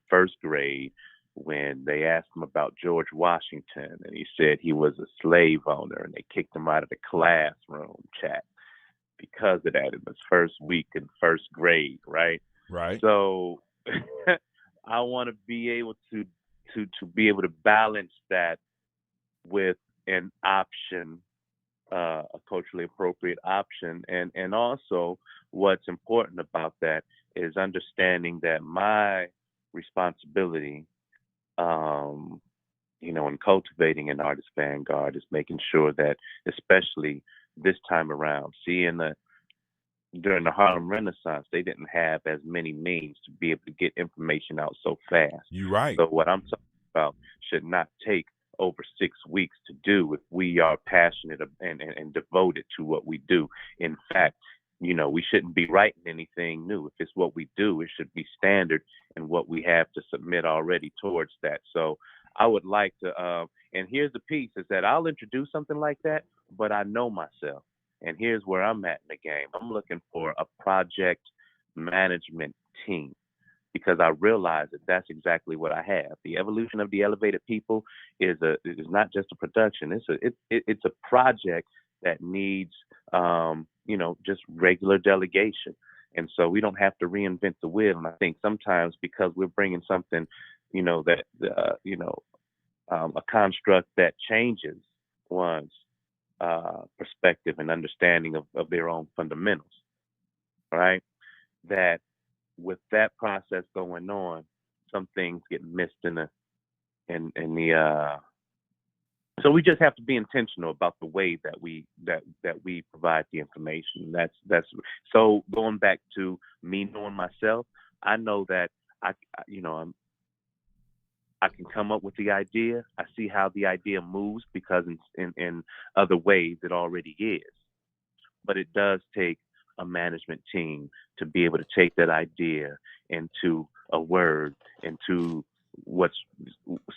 first grade, when they asked him about George Washington and he said he was a slave owner and they kicked him out of the classroom chat because of that in his first week in first grade, right? Right. So I want to be able to be able to balance that with an option, a culturally appropriate option, and also what's important about that is understanding that my responsibility, in cultivating an artist vanguard is making sure that, especially this time around, during the Harlem Renaissance, they didn't have as many means to be able to get information out so fast. You're right. So what I'm talking about should not take over 6 weeks to do if we are passionate and devoted to what we do. In fact, we shouldn't be writing anything new. If it's what we do, it should be standard in what we have to submit already towards that. So I would like to, and here's the piece, is that I'll introduce something like that, but I know myself. And here's where I'm at in the game. I'm looking for a project management team because I realize that that's exactly what I have. The evolution of the elevated people is not just a production. It's a project that needs just regular delegation. And so we don't have to reinvent the wheel. And I think sometimes because we're bringing something, a construct that changes one's perspective and understanding of their own fundamentals, right? That with that process going on, some things get missed so we just have to be intentional about the way that we provide the information. That's so going back to me knowing myself, I know that I can come up with the idea. I see how the idea moves because in other ways it already is. But it does take a management team to be able to take that idea into a word, into what's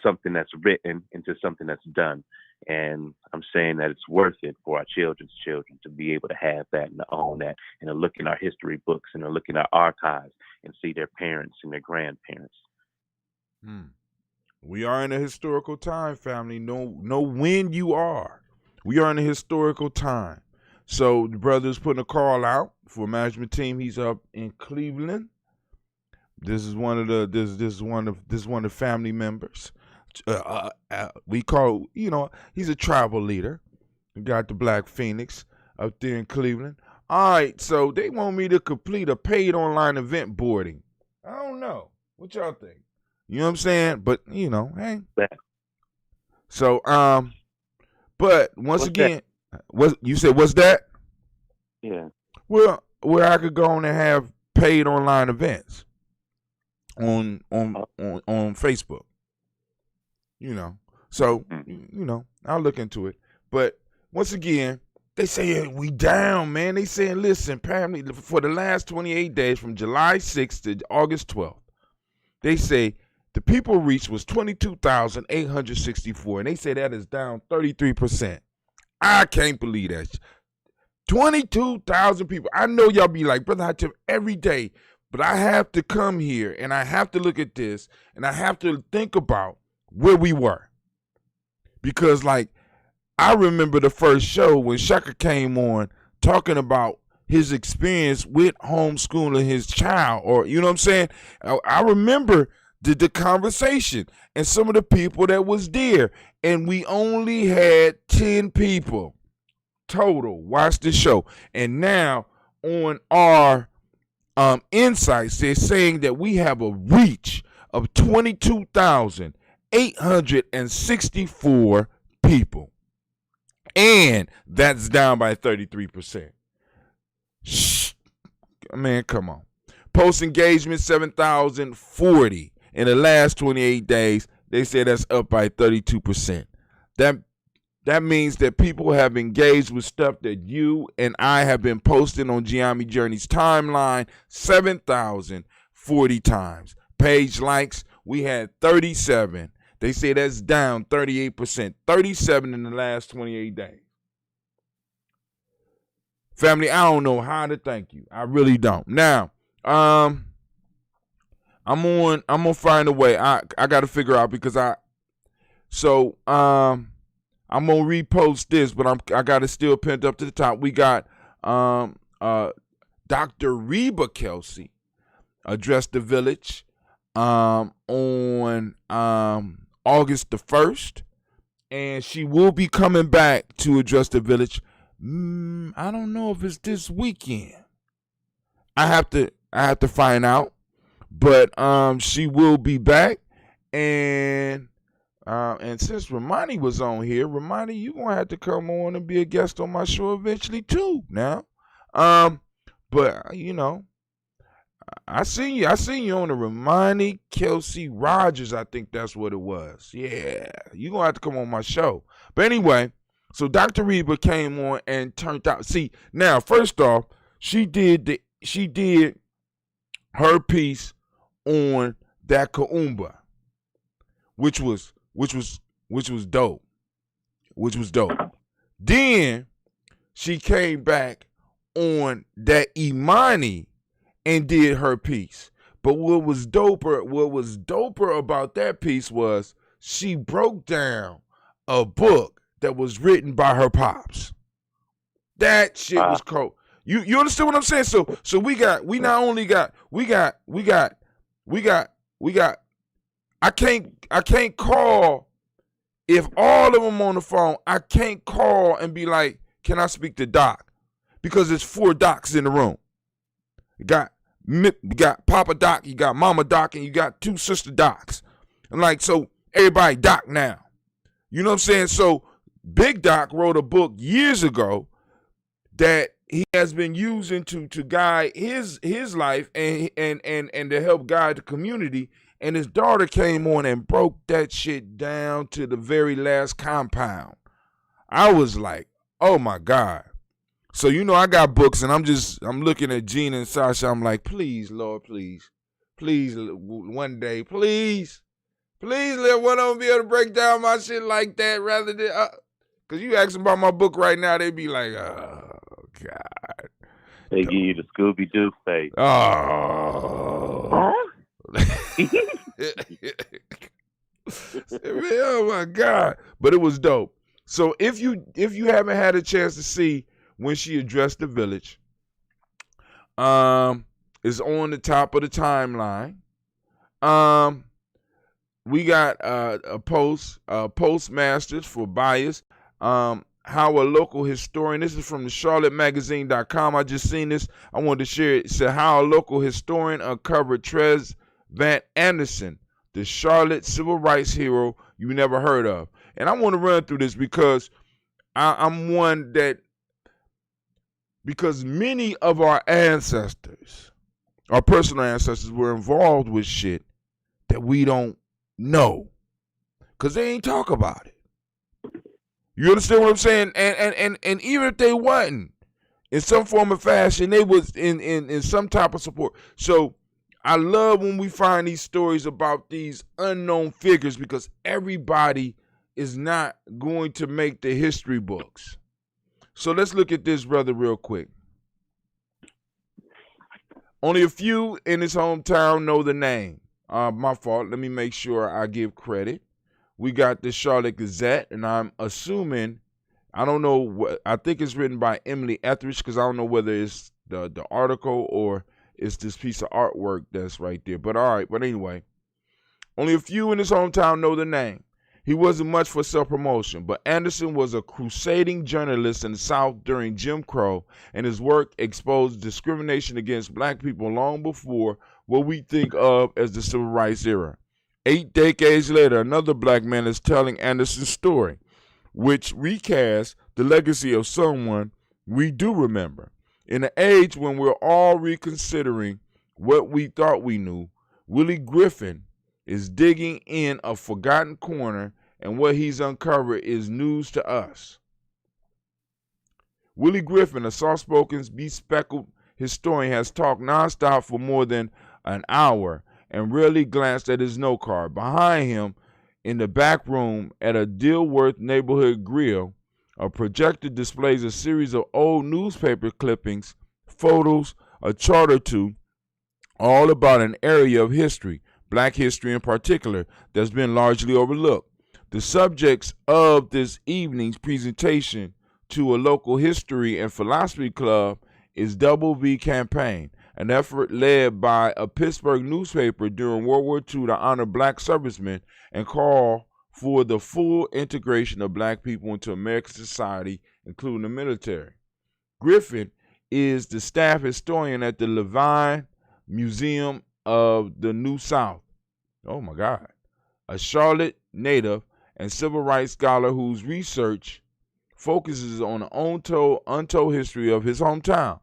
something that's written, into something that's done. And I'm saying that it's worth it for our children's children to be able to have that and to own that and to look in our history books and to look in our archives and see their parents and their grandparents. We are in a historical time, family. Know when you are. We are in a historical time. So the brother's putting a call out for a management team. He's up in Cleveland. This is one of the family members. We call, he's a tribal leader. We got the Black Phoenix up there in Cleveland. All right, so they want me to complete a paid online event boarding. I don't know. What y'all think? You know what I'm saying? But, hey. So, but once again, what you said, what's that? Yeah. Well, where I could go on and have paid online events on Facebook. So, I'll look into it. But once again, they say we down, man. They saying, listen, apparently for the last 28 days from July 6th to August 12th, they say the people reached was 22,864, and they say that is down 33%. I can't believe that. 22,000 people. I know y'all be like, Brother Hatim, every day, but I have to come here, and I have to look at this, and I have to think about where we were. Because, I remember the first show when Shaka came on talking about his experience with homeschooling his child, or, you know what I'm saying? I remember the conversation and some of the people that was there, and we only had 10 people total watch the show. And now on our insights, they're saying that we have a reach of 22,864 people. And that's down by 33%. Shh. Man, come on. Post engagement, 7,040. In the last 28 days, they say that's up by 32%. That means that people have engaged with stuff that you and I have been posting on Gye-Nyame Journey's timeline 7,040 times. Page likes, we had 37. They say that's down 38%. 37 in the last 28 days. Family, I don't know how to thank you. I really don't. Now, I'm gonna find a way. I gotta figure out because I'm gonna repost this, but I got it still pinned up to the top. We got Dr. Reba Kelsey addressed the village on August the 1st, and she will be coming back to address the village. I don't know if it's this weekend. I have to find out, but she will be back, and since Romani was on here, Romani, you gonna have to come on and be a guest on my show eventually too. Now, but I seen you on the Romani Kelsey Rogers. I think that's what it was. Yeah, you gonna have to come on my show. But anyway, so Dr. Reba came on and turned out. See, now first off, she did her piece on that Kuumba, which was dope. Then she came back on that Imani and did her piece. But what was doper about that piece was she broke down a book that was written by her pops. That shit was cold. You understand what I'm saying? So we got I can't call if all of them on the phone. I can't call and be like, can I speak to Doc? Because there's 4 docs in the room. You got Papa Doc, you got Mama Doc, and you got 2 sister docs. And so everybody Doc now. You know what I'm saying? So Big Doc wrote a book years ago that he has been using to guide his life and to help guide the community. And his daughter came on and broke that shit down to the very last compound. I was like, oh my God. So, I got books and I'm looking at Gina and Sasha. I'm like, please, Lord, please, one day, please let one of them be able to break down my shit like that rather than, because you ask them about my book right now, they be like, oh, God. They give you the Scooby-Doo face. Oh. Oh my God. But it was dope. So if you haven't had a chance to see when she addressed the village, it's on the top of the timeline. We got a postmasters for bias. how a local historian, this is from the charlottemagazine.com. I just seen this. I wanted to share it. It said how a local historian uncovered Trez Van Anderson, the Charlotte civil rights hero you never heard of. And I want to run through this because I'm one that, because many of our ancestors, our personal ancestors, were involved with shit that we don't know because they ain't talk about it. You understand what I'm saying? And even if they wasn't, in some form or fashion, they was in some type of support. So I love when we find these stories about these unknown figures because everybody is not going to make the history books. So let's look at this brother real quick. Only a few in his hometown know the name. My fault. Let me make sure I give credit. We got the Charlotte Gazette, and I'm assuming, I don't know what, I think it's written by Emily Etheridge because I don't know whether it's the article or it's this piece of artwork that's right there. But all right, but anyway, only a few in his hometown know the name. He wasn't much for self-promotion, but Anderson was a crusading journalist in the South during Jim Crow, and his work exposed discrimination against black people long before what we think of as the Civil Rights era. 8 decades later, another black man is telling Anderson's story, which recasts the legacy of someone we do remember. In an age when we're all reconsidering what we thought we knew, Willie Griffin is digging in a forgotten corner, and what he's uncovered is news to us. Willie Griffin, a soft-spoken, bespectacled historian, has talked nonstop for more than an hour and rarely glanced at his note card. Behind him, in the back room at a Dilworth neighborhood grill, a projector displays a series of old newspaper clippings, photos, a chart or two, all about an area of history, black history in particular, that's been largely overlooked. The subjects of this evening's presentation to a local history and philosophy club is Double V Campaign, an effort led by a Pittsburgh newspaper during World War II to honor black servicemen and call for the full integration of black people into American society, including the military. Griffin is the staff historian at the Levine Museum of the New South. Oh my God. A Charlotte native and civil rights scholar whose research focuses on the untold history of his hometown.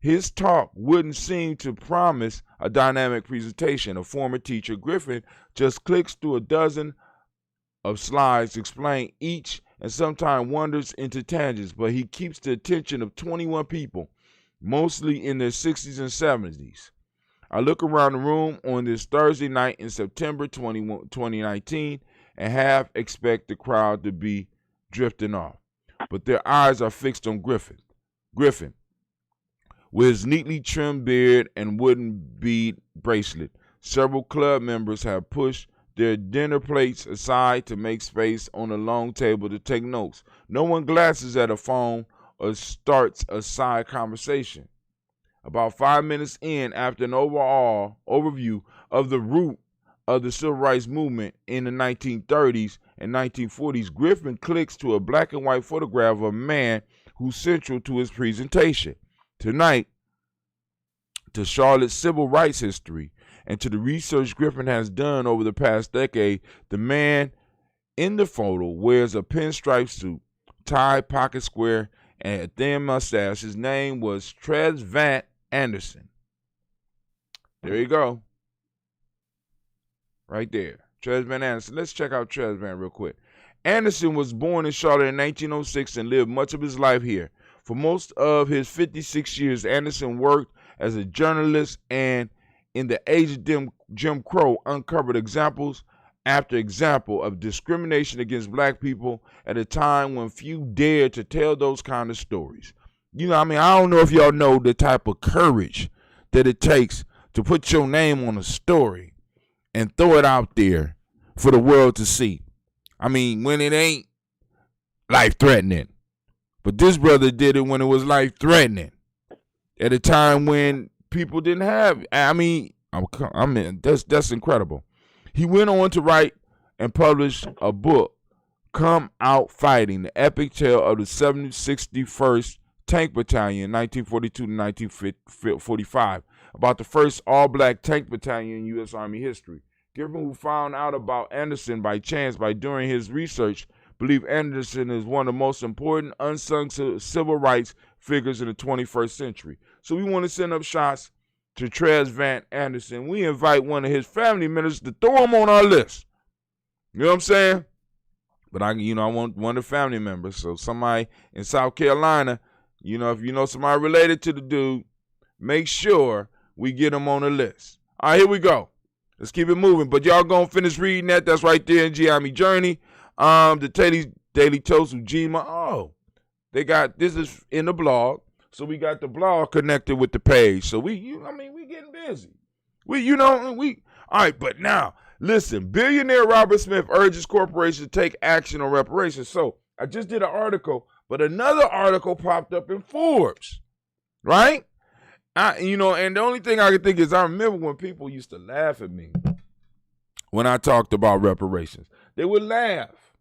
His talk wouldn't seem to promise a dynamic presentation. A former teacher, Griffin just clicks through a dozen of slides, explain each, and sometimes wanders into tangents, but he keeps the attention of 21 people, mostly in their 60s and 70s. I look around the room on this Thursday night in September 2019 and half expect the crowd to be drifting off, but their eyes are fixed on Griffin. With his neatly trimmed beard and wooden bead bracelet, several club members have pushed their dinner plates aside to make space on a long table to take notes. No one glances at a phone or starts a side conversation. About 5 minutes in, after an overall overview of the root of the civil rights movement in the 1930s and 1940s, Griffin clicks to a black and white photograph of a man who's central to his presentation. Tonight, to Charlotte's civil rights history and to the research Griffin has done over the past decade, the man in the photo wears a pinstripe suit, tie, pocket square, and a thin mustache. His name was Trez Van Anderson. There you go. Right there. Trez Van Anderson. Let's check out Trez Van real quick. Anderson was born in Charlotte in 1906 and lived much of his life here. For most of his 56 years, Anderson worked as a journalist and, in the age of Jim Crow, uncovered examples after example of discrimination against black people at a time when few dared to tell those kind of stories. You know, I don't know if y'all know the type of courage that it takes to put your name on a story and throw it out there for the world to see. I mean, when it ain't life-threatening. But this brother did it when it was life-threatening. At a time when people didn't have, that's incredible. He went on to write and publish a book Come Out Fighting, the epic tale of the 761st Tank Battalion, 1942 to 1945, about the first all-black tank battalion in U.S. Army history. Giffen, who found out about Anderson by chance by doing his research, believe Anderson is one of the most important unsung civil rights figures in the 21st century. So we want to send up shots to Trez Van Anderson. We invite one of his family members to throw him on our list. You know what I'm saying? But I want one of the family members. So somebody in South Carolina, if you know somebody related to the dude, make sure we get him on the list. All right, here we go. Let's keep it moving. But y'all gonna finish reading that. That's right there in Gye-Nyame Journey. The Daily Toast Ujaama. Oh, this is in the blog. So we got the blog connected with the page. So we getting busy. All right, but now, listen, billionaire Robert Smith urges corporations to take action on reparations. So I just did an article, but another article popped up in Forbes, right? And the only thing I can think is I remember when people used to laugh at me when I talked about reparations. They would laugh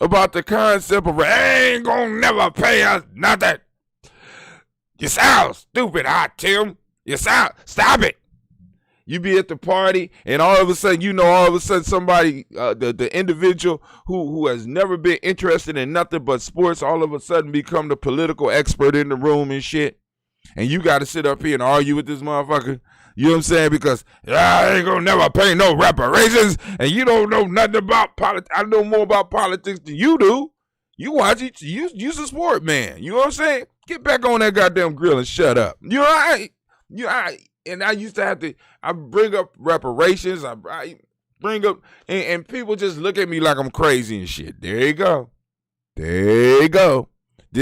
about the concept of, ain't gonna never pay us nothing. You sound stupid, Tim. You sound, stop it. You be at the party, and all of a sudden, somebody, the individual who has never been interested in nothing but sports, all of a sudden become the political expert in the room and shit. And you got to sit up here and argue with this motherfucker. You know what I'm saying? Because I ain't gonna never pay no reparations, and you don't know nothing about politics. I know more about politics than you do. You watch it. You's a sport man. You know what I'm saying? Get back on that goddamn grill and shut up. And I used to have to. I bring up reparations. I bring up, and people just look at me like I'm crazy and shit. There you go. Then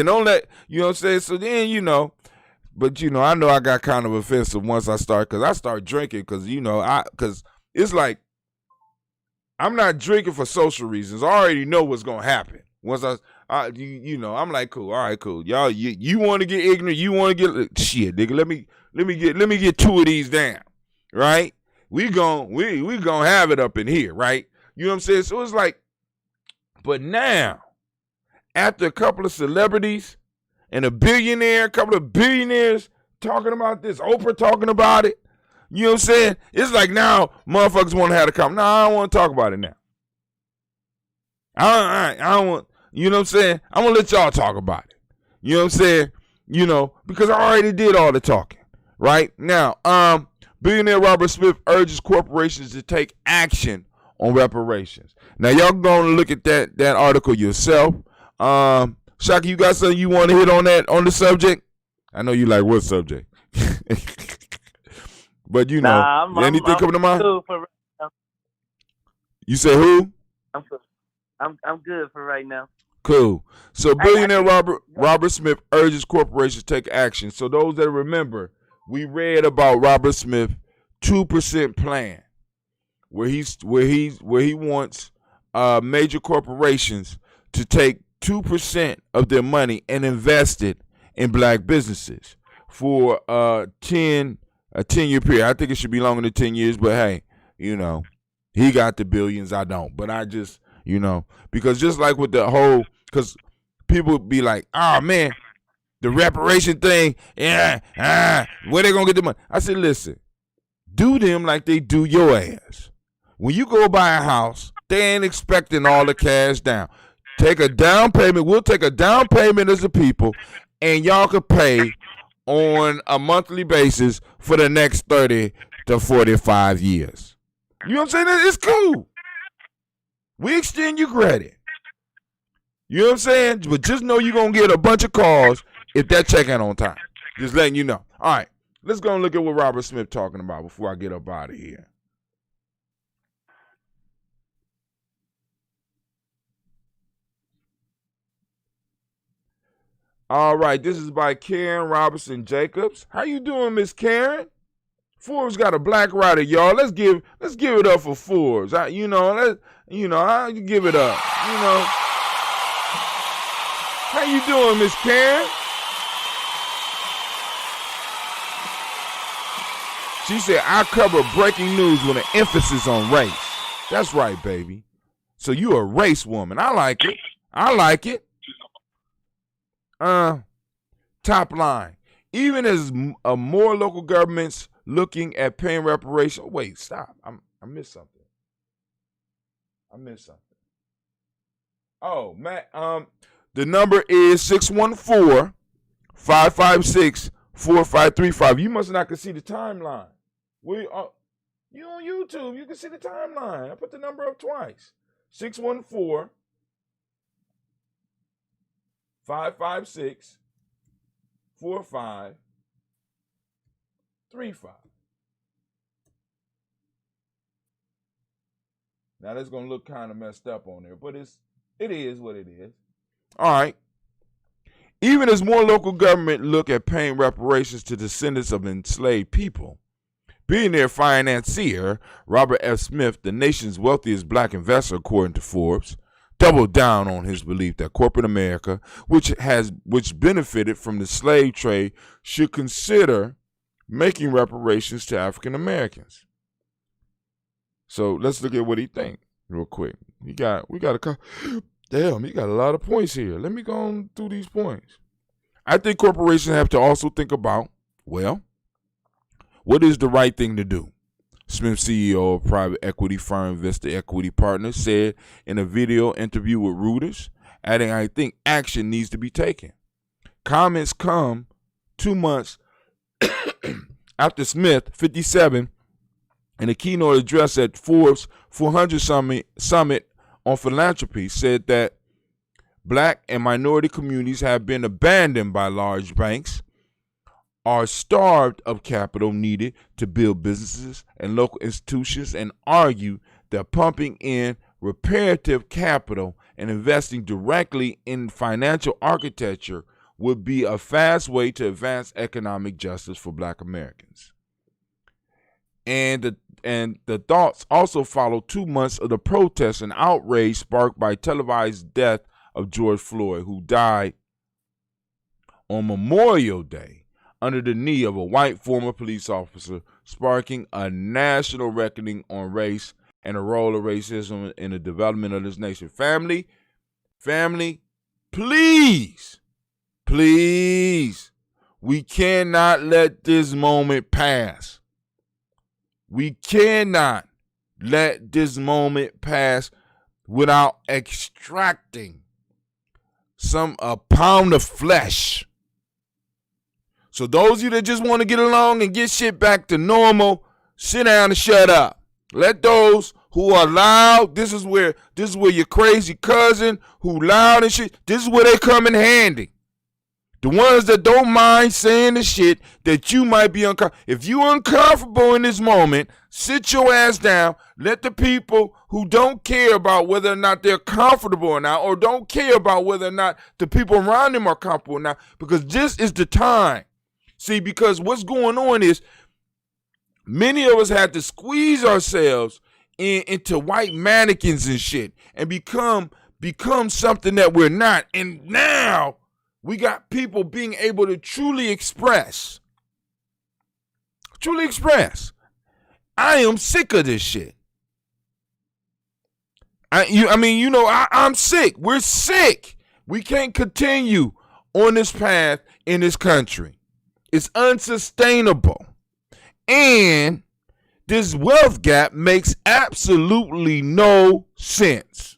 don't let, you know what I'm saying? So then, but I know I got kind of offensive once I start, because I start drinking, because it's like, I'm not drinking for social reasons. I already know what's going to happen. Once I'm like, cool, all right, cool. Y'all, you want to get ignorant, you want to get, shit, nigga, let me get two of these down, right? We gonna have it up in here, right? You know what I'm saying? So it's like, but now, after a couple of celebrities and a couple of billionaires talking about this, Oprah talking about it, you know what I'm saying? It's like now motherfuckers want to have a comment. No, I don't want to talk about it now. I don't want, you know what I'm saying? I'm going to let y'all talk about it. You know what I'm saying? Because I already did all the talking, right? Now, billionaire Robert Smith urges corporations to take action on reparations. Now, y'all going to look at that article yourself. Shaka, you got something you want to hit on on the subject? I know you like what subject? But anything coming to mind? You say who? I'm good for right now. Cool. So billionaire Robert Smith urges corporations to take action. So those that remember, we read about Robert Smith 2% plan, where he wants major corporations to take 2% of their money and invest it in black businesses for a 10-year period. I think it should be longer than 10 years, but hey, he got the billions, I don't. But I just, because just like with the whole, because people be like, oh man, the reparation thing, where they gonna get the money? I said, listen, do them like they do your ass. When you go buy a house, they ain't expecting all the cash down. Take a down payment. We'll take a down payment as a people, and y'all could pay on a monthly basis for the next 30 to 45 years. You know what I'm saying? It's cool. We extend you credit. You know what I'm saying? But just know you're going to get a bunch of calls if that check ain't on time. Just letting you know. All right. Let's go and look at what Robert Smith talking about before I get up out of here. All right, this is by Karen Robinson Jacobs. How you doing, Miss Karen? Forbes got a black writer, y'all. Let's give it up for Forbes. I give it up. How you doing, Miss Karen? She said, I cover breaking news with an emphasis on race. That's right, baby. So you a race woman. I like it. I like it. Top line. Even as more local governments looking at paying reparations. Wait, stop. I missed something. Oh, Matt. The number is 614-556-4535. You must not can see the timeline. You on YouTube? You can see the timeline. I put the number up twice. 614-556-4535. Now that's gonna look kind of messed up on there, but it is what it is. All right. Even as more local government look at paying reparations to descendants of enslaved people, billionaire financier Robert F. Smith, the nation's wealthiest black investor according to Forbes, doubled down on his belief that corporate America, which benefited from the slave trade, should consider making reparations to African Americans. So let's look at what he think real quick. He got a lot of points here. Let me go on through these points. I think corporations have to also think about, well, what is the right thing to do? Smith, CEO of private equity firm Vista Equity Partners, said in a video interview with Reuters, adding, I think action needs to be taken. Comments come 2 months after Smith, 57, in a keynote address at Forbes 400 Summit on Philanthropy, said that black and minority communities have been abandoned by large banks, are starved of capital needed to build businesses and local institutions, and argue that pumping in reparative capital and investing directly in financial architecture would be a fast way to advance economic justice for black Americans. And the thoughts also follow 2 months of the protests and outrage sparked by televised death of George Floyd, who died on Memorial Day under the knee of a white former police officer, sparking a national reckoning on race and the role of racism in the development of this nation. Family, please, we cannot let this moment pass. We cannot let this moment pass without extracting a pound of flesh. So those of you that just want to get along and get shit back to normal, sit down and shut up. Let those who are loud, this is where your crazy cousin who loud and shit, this is where they come in handy. The ones that don't mind saying the shit that you might be uncomfortable. If you're uncomfortable in this moment, sit your ass down. Let the people who don't care about whether or not they're comfortable or not, or don't care about whether or not the people around them are comfortable or not, because this is the time. See, because what's going on is many of us had to squeeze ourselves into white mannequins and shit and become something that we're not. And now we got people being able to truly express. I am sick of this shit. I'm sick. We're sick. We can't continue on this path in this country. It's unsustainable. And this wealth gap makes absolutely no sense.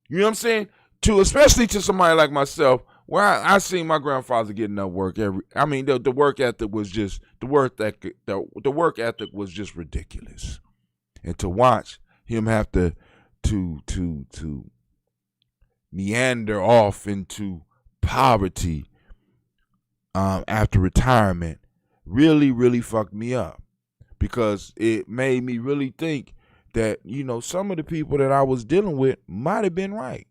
You know what I'm saying? Especially to somebody like myself, where I seen my grandfather getting up work the work ethic was just the work ethic was just ridiculous. And to watch him have to meander off into poverty after retirement really, really fucked me up, because it made me really think that, some of the people that I was dealing with might have been right.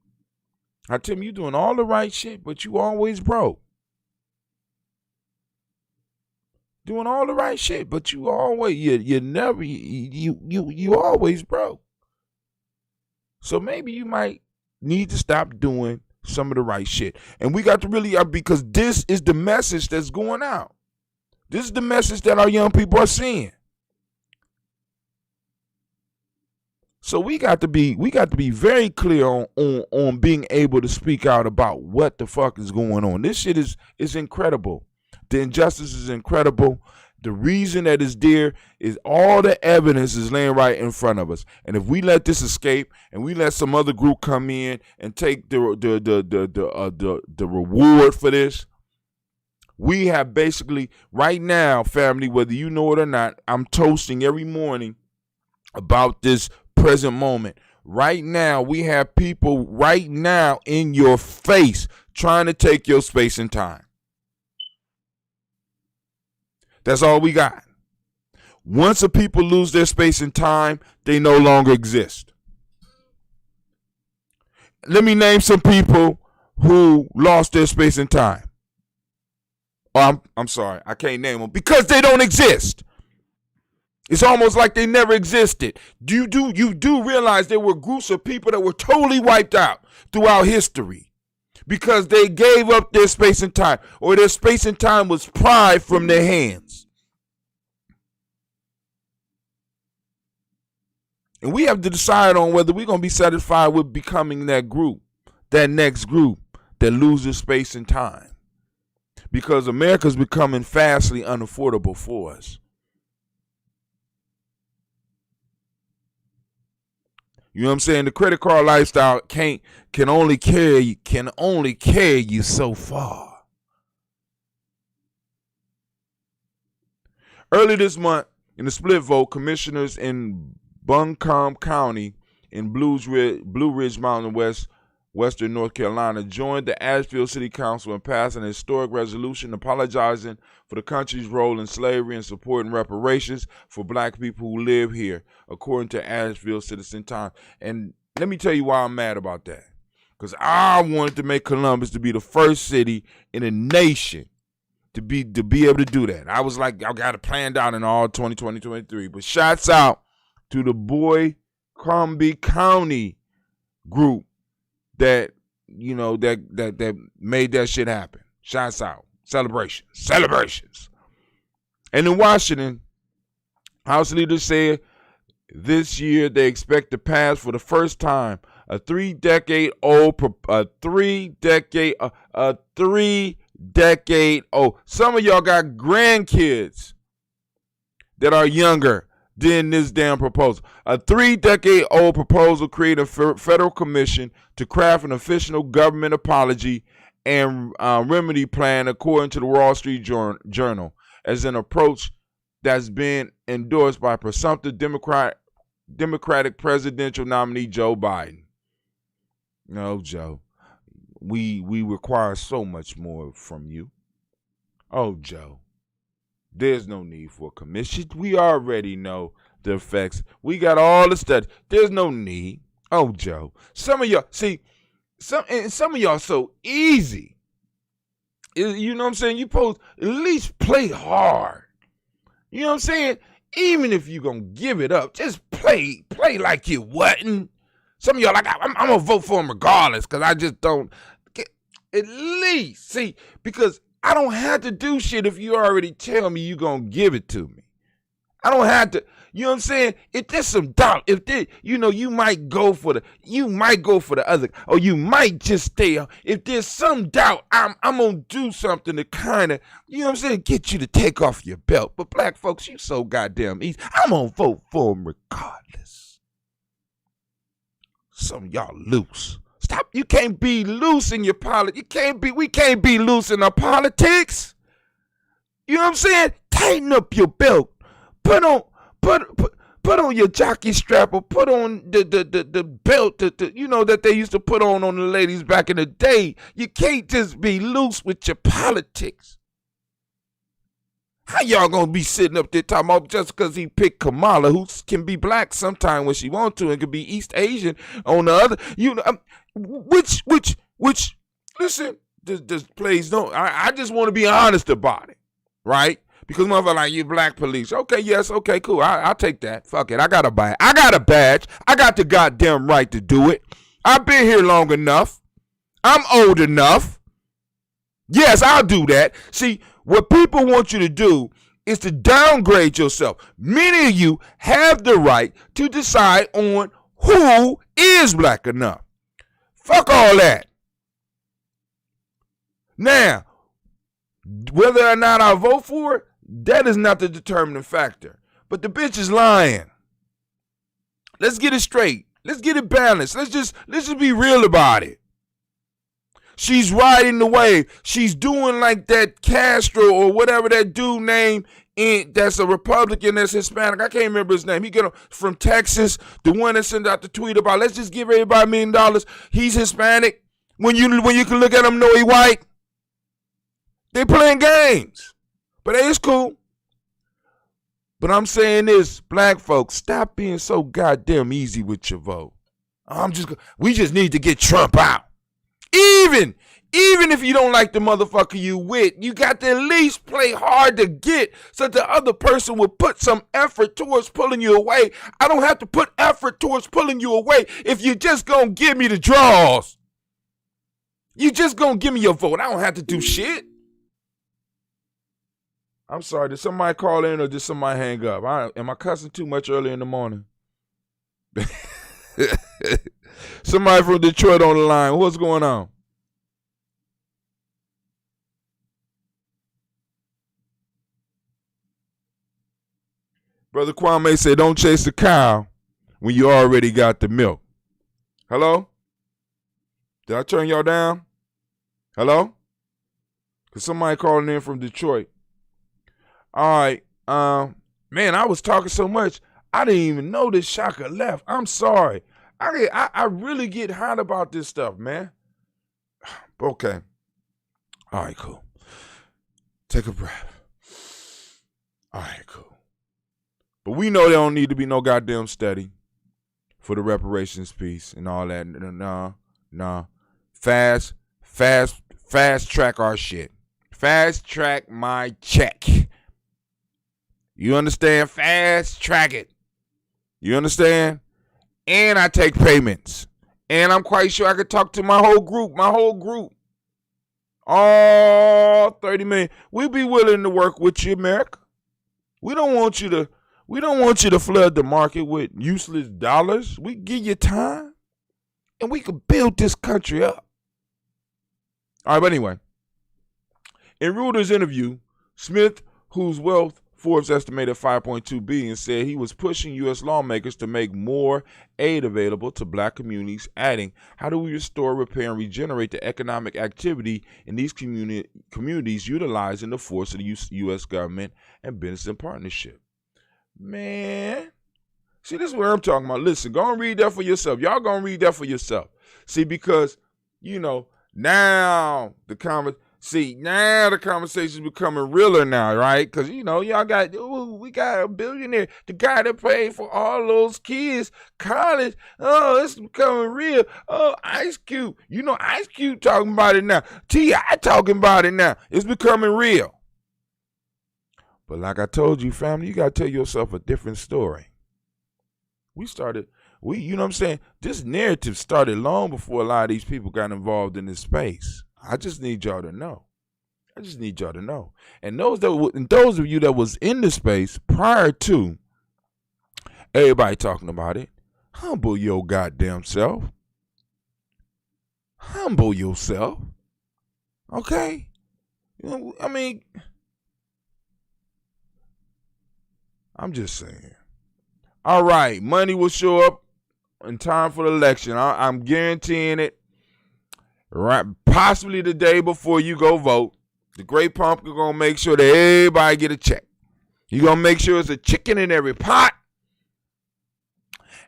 I tell them, you doing all the right shit, but you always broke. Doing all the right shit, but you always, you always broke. So maybe you might need to stop doing some of the right shit. And we got to really, because this is the message that's going out. This is the message that our young people are seeing. So we got to be very clear on being able to speak out about what the fuck is going on. This shit is incredible. The injustice is incredible. The reason that it's there is all the evidence is laying right in front of us. And if we let this escape and we let some other group come in and take the reward for this, we have basically right now, family, whether you know it or not, I'm toasting every morning about this present moment. Right now, we have people right now in your face trying to take your space and time. That's all we got. Once a people lose their space and time, they no longer exist. Let me name some people who lost their space and time. Oh, I'm sorry, I can't name them because they don't exist. It's almost like they never existed. You do realize there were groups of people that were totally wiped out throughout history because they gave up their space and time, or their space and time was pried from their hands. And we have to decide on whether we're going to be satisfied with becoming that group, that next group that loses space and time. Because America's becoming vastly unaffordable for us. You know what I'm saying? The credit card lifestyle can only carry you so far. Early this month, in the split vote, commissioners in Buncombe County in Blue Ridge Mountain, Western North Carolina, joined the Asheville City Council in passing a historic resolution apologizing for the country's role in slavery and supporting reparations for black people who live here, according to Asheville Citizen Times. And let me tell you why I'm mad about that. Because I wanted to make Columbus to be the first city in a nation to be able to do that. I was like, I got it planned out in all 2023. But shouts out to the Boycombe County group that, you know, that made that shit happen. Shouts out. Celebrations. And in Washington, House leaders said this year they expect to pass for the first time a three-decade-old. Some of y'all got grandkids that are younger than this damn proposal. A 3-decade-old proposal created a federal commission to craft an official government apology and remedy plan, according to the Wall Street Journal, as an approach that's been endorsed by presumptive Democratic presidential nominee Joe Biden. No, Joe, we require so much more from you. Oh, Joe, there's no need for a commission. We already know the effects. We got all the studies. There's no need. Oh, Joe, some of y'all, see, some of y'all so easy. You know what I'm saying? You supposed at least play hard. You know what I'm saying? Even if you gonna give it up, just play like you wasn't. Some of y'all like, I'm gonna vote for him regardless, because I just don't get, at least see, because I don't have to do shit if you already tell me you gonna give it to me. I don't have to, you know what I'm saying? If there's some doubt, if there, you know, you might go for the other, or you might just stay. If there's some doubt, I'm gonna do something to kind of, you know what I'm saying, get you to take off your belt. But black folks, you so goddamn easy. I'm gonna vote for them regardless. Some of y'all loose. Stop. You can't be loose in your politics. We can't be loose in our politics. You know what I'm saying? Tighten up your belt. Put on your jockey strap, or put on the belt you know that they used to put on the ladies back in the day. You can't just be loose with your politics. How y'all gonna be sitting up there talking about just because he picked Kamala, who can be black sometime when she wants to, and could be East Asian on the other, you know, which listen, this plays no. I just want to be honest about it, right? Because motherfucker like, you black police. Okay, yes, okay, cool. I'll take that. Fuck it. I got a badge. I got the goddamn right to do it. I've been here long enough. I'm old enough. Yes, I'll do that. See, what people want you to do is to downgrade yourself. Many of you have the right to decide on who is black enough. Fuck all that. Now, whether or not I vote for it, that is not the determining factor. But the bitch is lying. Let's get it straight. Let's get it balanced. Let's just be real about it. She's riding the wave. She's doing like that Castro or whatever that dude name that's a Republican that's Hispanic. I can't remember his name. He got from Texas, the one that sent out the tweet about let's just give everybody $1 million. He's Hispanic. When you can look at him, know he white. They playing games. But hey, it's cool. But I'm saying this, black folks, stop being so goddamn easy with your vote. We just need to get Trump out. Even if you don't like the motherfucker you with, you got to at least play hard to get so the other person will put some effort towards pulling you away. I don't have to put effort towards pulling you away if you just gonna give me the draws. You just gonna give me your vote. I don't have to do shit. I'm sorry, did somebody call in or did somebody hang up? Am I cussing too much early in the morning? Somebody from Detroit on the line. What's going on? Brother Kwame said, don't chase the cow when you already got the milk. Hello? Did I turn y'all down? Hello? Because somebody calling in from Detroit. All right. Man, I was talking so much, I didn't even know this Shaka left. I'm sorry. I really get hot about this stuff, man. Okay. All right, cool. Take a breath. All right, cool. But we know there don't need to be no goddamn study for the reparations piece and all that. Nah. Fast track our shit. Fast track my check. You understand? Fast track it. You understand? And I take payments. And I'm quite sure I could talk to my whole group. All 30 million. We'd be willing to work with you, America. We don't want you to flood the market with useless dollars. We give you time. And we can build this country up. All right, but anyway. In Reuters' interview, Smith, whose wealth Forbes estimated $5.2 billion, said he was pushing U.S. lawmakers to make more aid available to black communities, adding, how do we restore, repair, and regenerate the economic activity in these communities utilizing the force of the U.S. government and business in partnership? Man, see, this is what I'm talking about. Listen, go and read that for yourself. Y'all go and read that for yourself. See, because, now the conversation's becoming realer now, right? Because, y'all we got a billionaire, the guy that paid for all those kids' college. Oh, it's becoming real. Oh, Ice Cube. Ice Cube talking about it now. T.I. talking about it now. It's becoming real. But like I told you, family, you got to tell yourself a different story. This narrative started long before a lot of these people got involved in this space. I just need y'all to know. And those of you that was in the space prior to everybody talking about it, humble your goddamn self. Humble yourself. Okay? I'm just saying. All right, money will show up in time for the election. I'm guaranteeing it. Right, possibly the day before you go vote. The Great Pumpkin gonna make sure that everybody get a check. He gonna make sure it's a chicken in every pot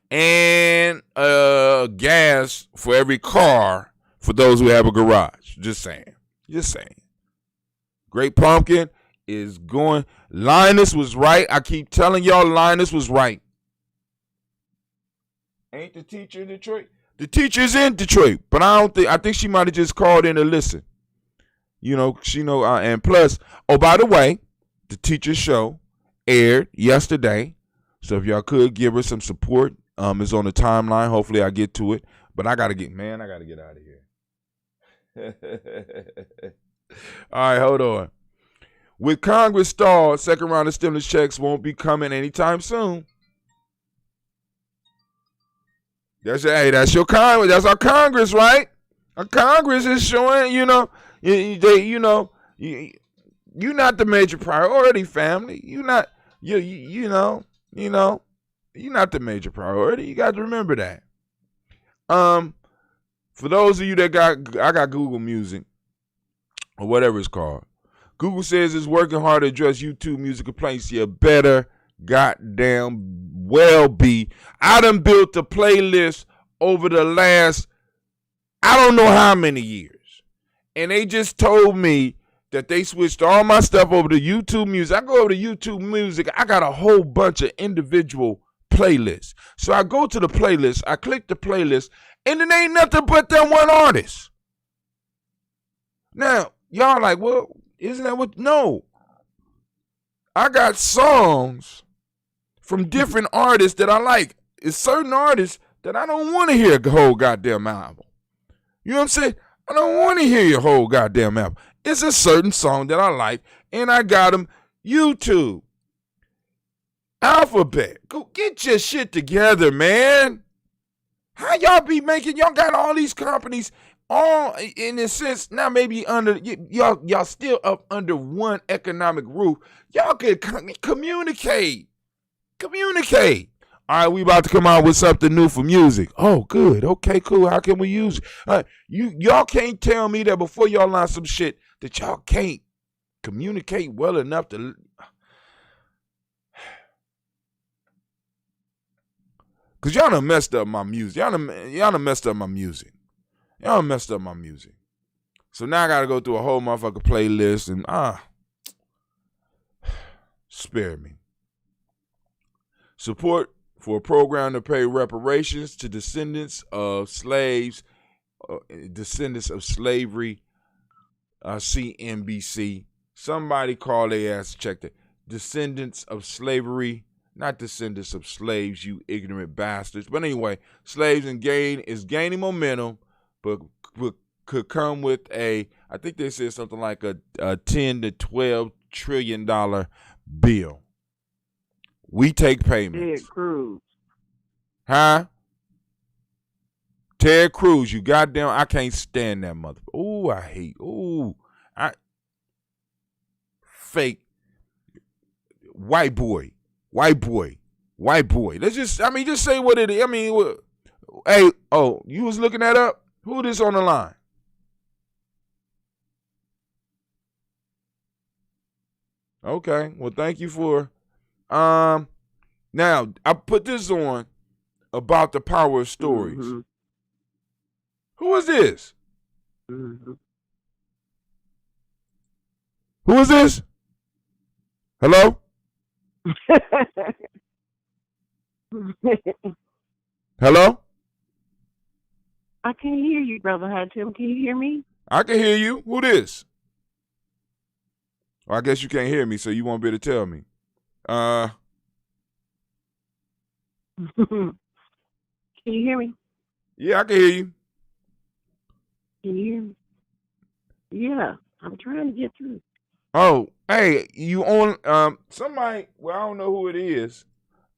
and gas for every car for those who have a garage. Just saying. Great Pumpkin is going. Linus was right. I keep telling y'all, Linus was right. Ain't the teacher in Detroit? The teacher's in Detroit, but I think she might have just called in to listen. And plus, by the way, the teacher show aired yesterday. So if y'all could give her some support, it's on the timeline. Hopefully I get to it. But I gotta get out of here. All right, hold on. With Congress stalled, second round of stimulus checks won't be coming anytime soon. That's your Congress. That's our Congress, right? Our Congress is showing, you're not the major priority, family. You're not the major priority. You got to remember that. For those of you that I got Google Music or whatever it's called. Google says it's working hard to address YouTube music complaints. You better goddamn well be. I done built a playlist over the last, I don't know how many years. And they just told me that they switched all my stuff over to YouTube Music. I go over to YouTube Music. I got a whole bunch of individual playlists. So I go to the playlist. I click the playlist. And it ain't nothing but that one artist. Now, y'all like, well, isn't that what? No. I got songs from different artists that I like. It's certain artists that I don't want to hear the whole goddamn album. You know what I'm saying? I don't want to hear your whole goddamn album. It's a certain song that I like, and I got them YouTube. Alphabet. Go get your shit together, man. How y'all be making, y'all got all these companies all in a sense, now maybe under, y'all still up under one economic roof. Y'all could communicate. Communicate. All right, we about to come out with something new for music. Oh, good. Okay, cool. How can we use it? Y'all can't tell me that before y'all line some shit that y'all can't communicate well enough to. Cause y'all done messed up my music. Y'all done messed up my music. Y'all done messed up my music. So now I gotta go through a whole motherfucking playlist and spare me. Support for a program to pay reparations to descendants of slaves, descendants of slavery, CNBC. Somebody call their ass, check that. Descendants of slavery, not descendants of slaves, you ignorant bastards. But anyway, slaves is gaining momentum, but could come with I think they said something like a $10 to $12 trillion bill. We take payments. Ted Cruz. Huh? Ted Cruz, you goddamn, I can't stand that mother. Ooh, I hate, fake white boy. Let's just say what it is. Hey, you was looking that up? Who this on the line? Okay, well, thank you for, now, I put this on about the power of stories. Mm-hmm. Who is this? Mm-hmm. Who is this? Hello? Hello? I can't hear you, Brother Hatim. Can you hear me? I can hear you. Who this? Well, I guess you can't hear me, so you won't be able to tell me. Can you hear me? Yeah, I can hear you. Can you hear me? Yeah, I'm trying to get through. Oh, hey, you on somebody, well, I don't know who it is.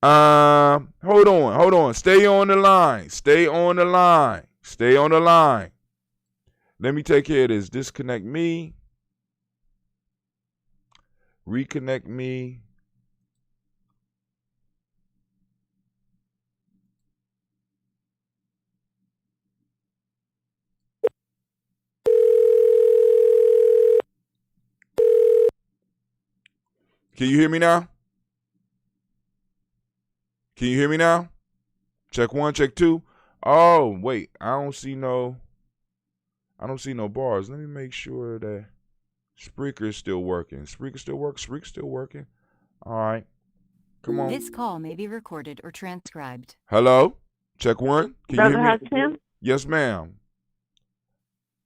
Hold on. Stay on the line. Let me take care of this. Disconnect me. Reconnect me. Can you hear me now? Check 1, check 2. Oh, wait. I don't see no bars. Let me make sure that Spreaker is still working. Spreaker still working. All right. Come on. This call may be recorded or transcribed. Hello? Check 1. Can Brother you hear me? Hatim? Yes, ma'am.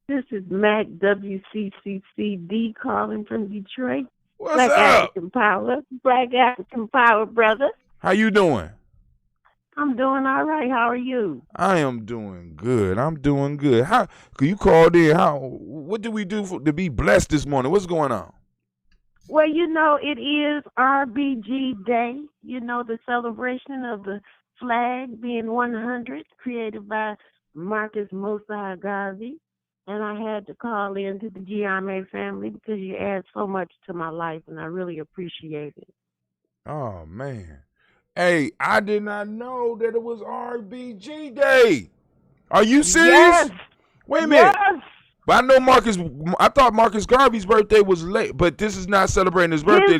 This is Mac WCCCD calling from Detroit. What's Black up? Black African Power, brother. How you doing? I'm doing all right. How are you? I am doing good. How you called in? What did we do to be blessed this morning? What's going on? Well, it is RBG Day. The celebration of the flag being 100, created by Marcus Mosai Ghazi. And I had to call in to the Gye-Nyame family because you add so much to my life, and I really appreciate it. Oh, man. Hey, I did not know that it was RBG Day. Are you serious? Yes. Wait a minute. Yes. But I thought Marcus Garvey's birthday was late, but this is not celebrating his birthday.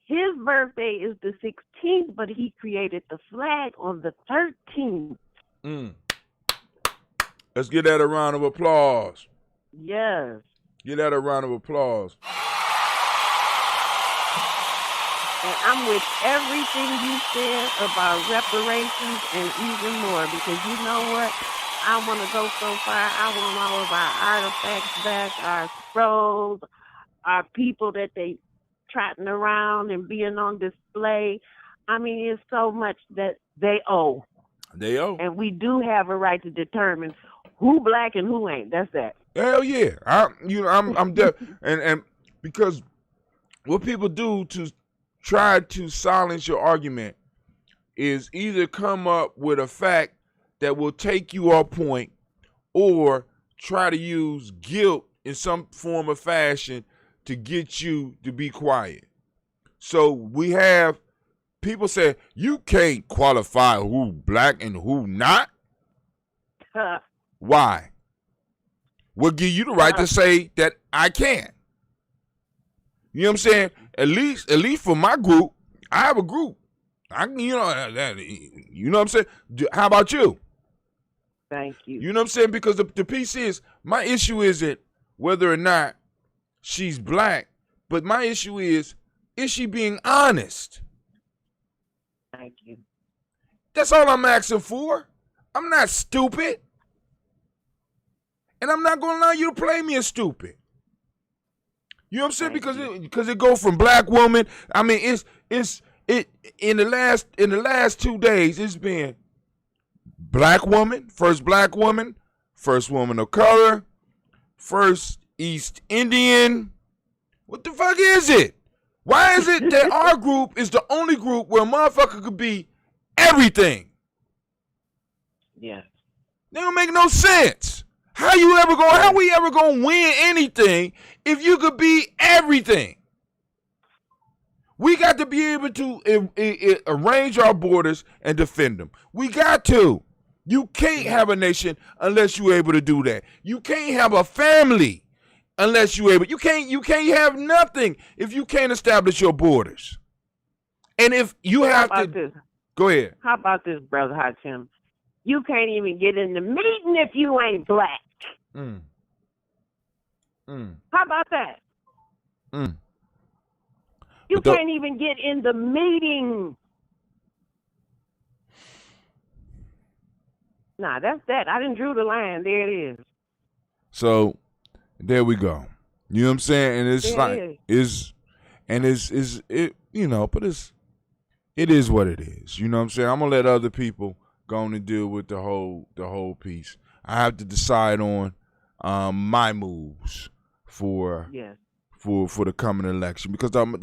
His birthday is the 16th, but he created the flag on the 13th. Let's give that a round of applause. Yes. Give that a round of applause. And I'm with everything you said about reparations and even more, because you know what? I want to go so far. I want all of our artifacts back, our scrolls, our people that they trotting around and being on display. I mean, it's so much that they owe. They owe. And we do have a right to determine who black and who ain't. That's that. Hell yeah. I'm deaf. And because what people do to try to silence your argument is either come up with a fact that will take you off point or try to use guilt in some form or fashion to get you to be quiet. So we have people say, you can't qualify who black and who not. Why? What give you the right to say that I can? You know what I'm saying? At least for my group, I have a group. You know what I'm saying? How about you? Thank you. You know what I'm saying? Because the piece is, my issue isn't whether or not she's black, but my issue is she being honest? Thank you. That's all I'm asking for. I'm not stupid. And I'm not going to allow you to play me as stupid. You know what I'm saying? Because it go from black woman. I mean, it's in the last 2 days, it's been black woman, first woman of color, first East Indian. What the fuck is it? Why is it that our group is the only group where a motherfucker could be everything? Yeah. That don't make no sense. How we ever gonna win anything if you could be everything? We got to be able to arrange our borders and defend them. We got to. You can't have a nation unless you're able to do that. You can't have a family unless you're able. You can't have nothing if you can't establish your borders. And if you have to, go ahead. How about this, Brother Hachim? You can't even get in the meeting if you ain't black. How about that? You can't even get in the meeting. Nah, that's that. I didn't drew the line. There it is. So there we go. You know what I'm saying? And it's it is what it is. You know what I'm saying? I'm gonna let other people go on and deal with the whole piece. I have to decide on my moves for the coming election, because and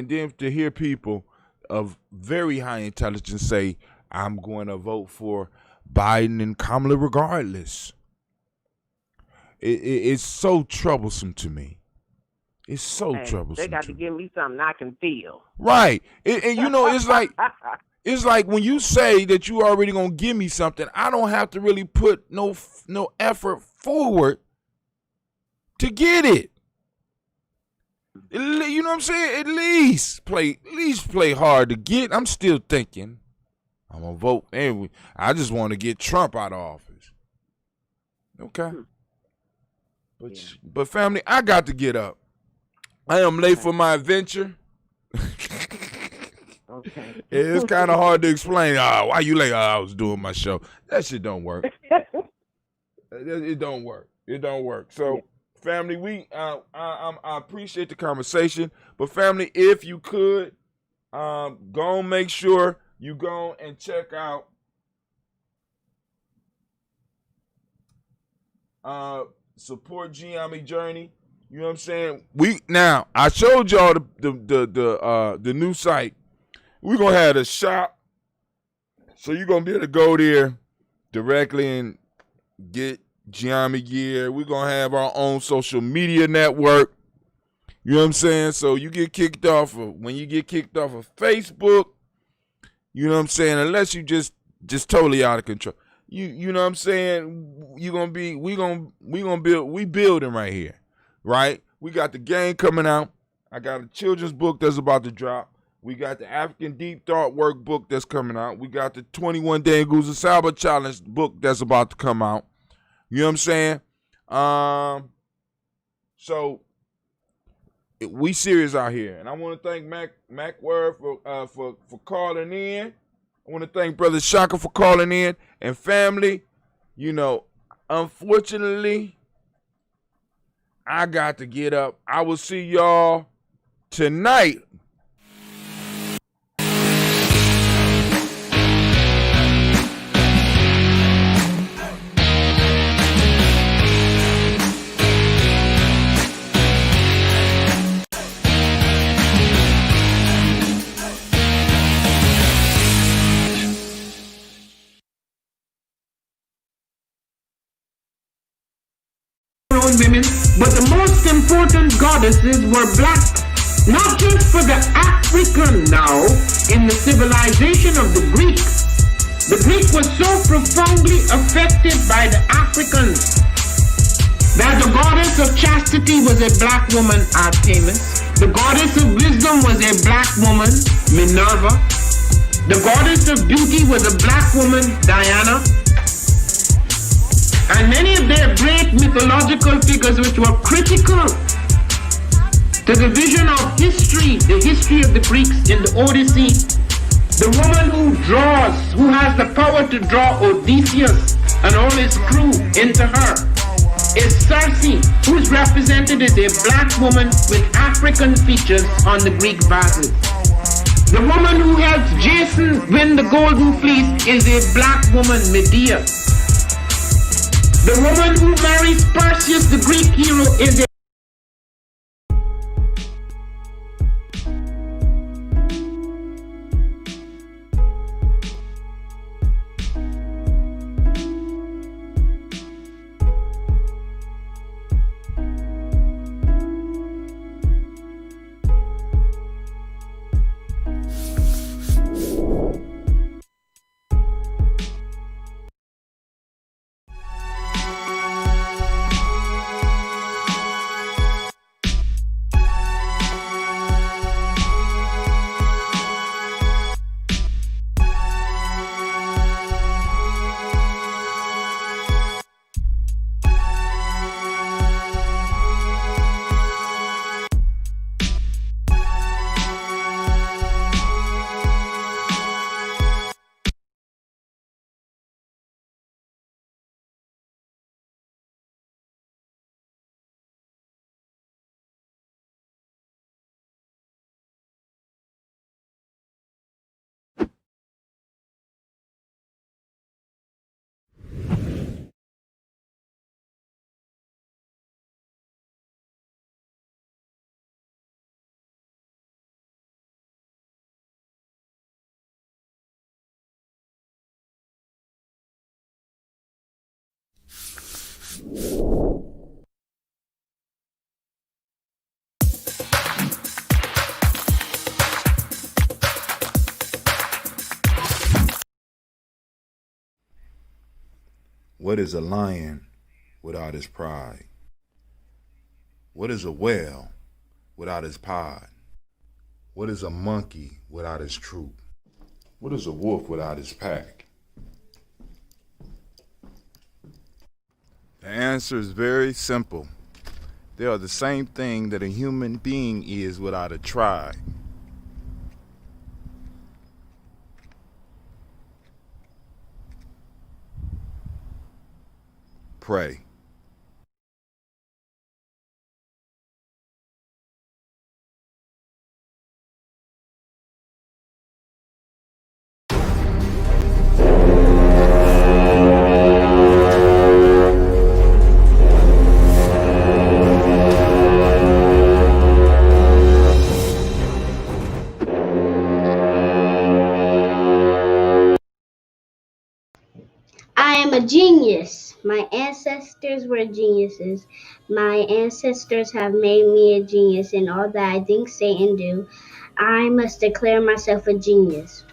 then to hear people of very high intelligence say I'm going to vote for Biden and Kamala regardless. It's so troublesome to me. It's so troublesome. They got to give me something I can feel. Right. And it's like it's like when you say that you already gonna give me something, I don't have to really put no effort forward to get it. You know what I'm saying? At least play hard to get. I'm still thinking I'm gonna vote anyway. I just want to get Trump out of office. Okay. But family, I got to get up. I am late for my adventure. Okay. It's kind of hard to explain. Why you late? I was doing my show. That shit don't work. It don't work. It don't work. So, family, I appreciate the conversation. But family, if you could, go and make sure you go and check out support Gye-Nyame Journey. You know what I'm saying? I showed y'all the new site. We're gonna have a shop So you're gonna be able to go there directly and get Gye-Nyame gear. We're gonna have our own social media network. You know what I'm saying? So you get kicked off when you get kicked off of Facebook, you know what I'm saying? Unless you just totally out of control. You know what I'm saying? We building right here, right? We got the game coming out. I got a children's book that's about to drop. We got the African Deep Thought workbook that's coming out. We got the 21 Day Nguza Saba Challenge book that's about to come out. You know what I'm saying? So we serious out here, and I want to thank Mac Word for calling in. I want to thank Brother Shaka for calling in, and family. You know, unfortunately, I got to get up. I will see y'all tonight. Women, but the most important goddesses were black, not just for the African now in the civilization of the Greek. The Greek was so profoundly affected by the Africans that the goddess of chastity was a black woman, Artemis. The goddess of wisdom was a black woman, Minerva. The goddess of beauty was a black woman, Diana. And many of their great mythological figures which were critical to the vision of history, the history of the Greeks in the Odyssey, the woman who has the power to draw Odysseus and all his crew into her, is Circe, who is represented as a black woman with African features on the Greek vases. The woman who helps Jason win the Golden Fleece is a black woman, Medea. The woman who marries Perseus, the Greek hero, is a What is a lion without his pride? What is a whale without his pod? What is a monkey without his troop? What is a wolf without his pack? The answer is very simple. They are the same thing that a human being is without a tribe. Pray. a genius. My ancestors were geniuses. My ancestors have made me a genius in all that I think, say, and do. I must declare myself a genius.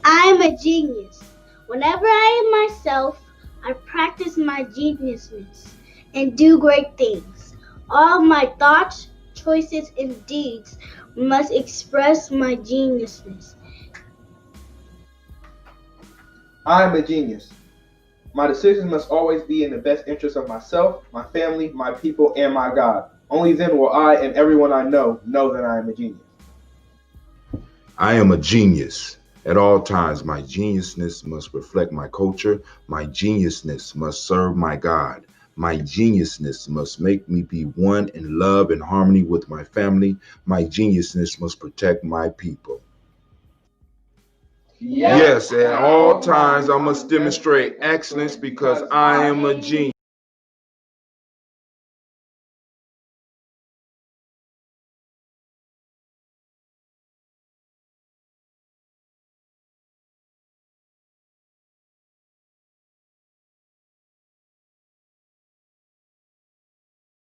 I'm a genius. Whenever I am myself, I practice my geniusness and do great things. All my thoughts, choices, and deeds must express my geniusness. I am a genius. My decisions must always be in the best interest of myself, my family, my people, and my God. Only then will I and everyone I know that I am a genius. I am a genius. At all times, my geniusness must reflect my culture. My geniusness must serve my God. My geniusness must make me be one in love and harmony with my family. My geniusness must protect my people. Yes, at all times I must demonstrate excellence because I am a genius.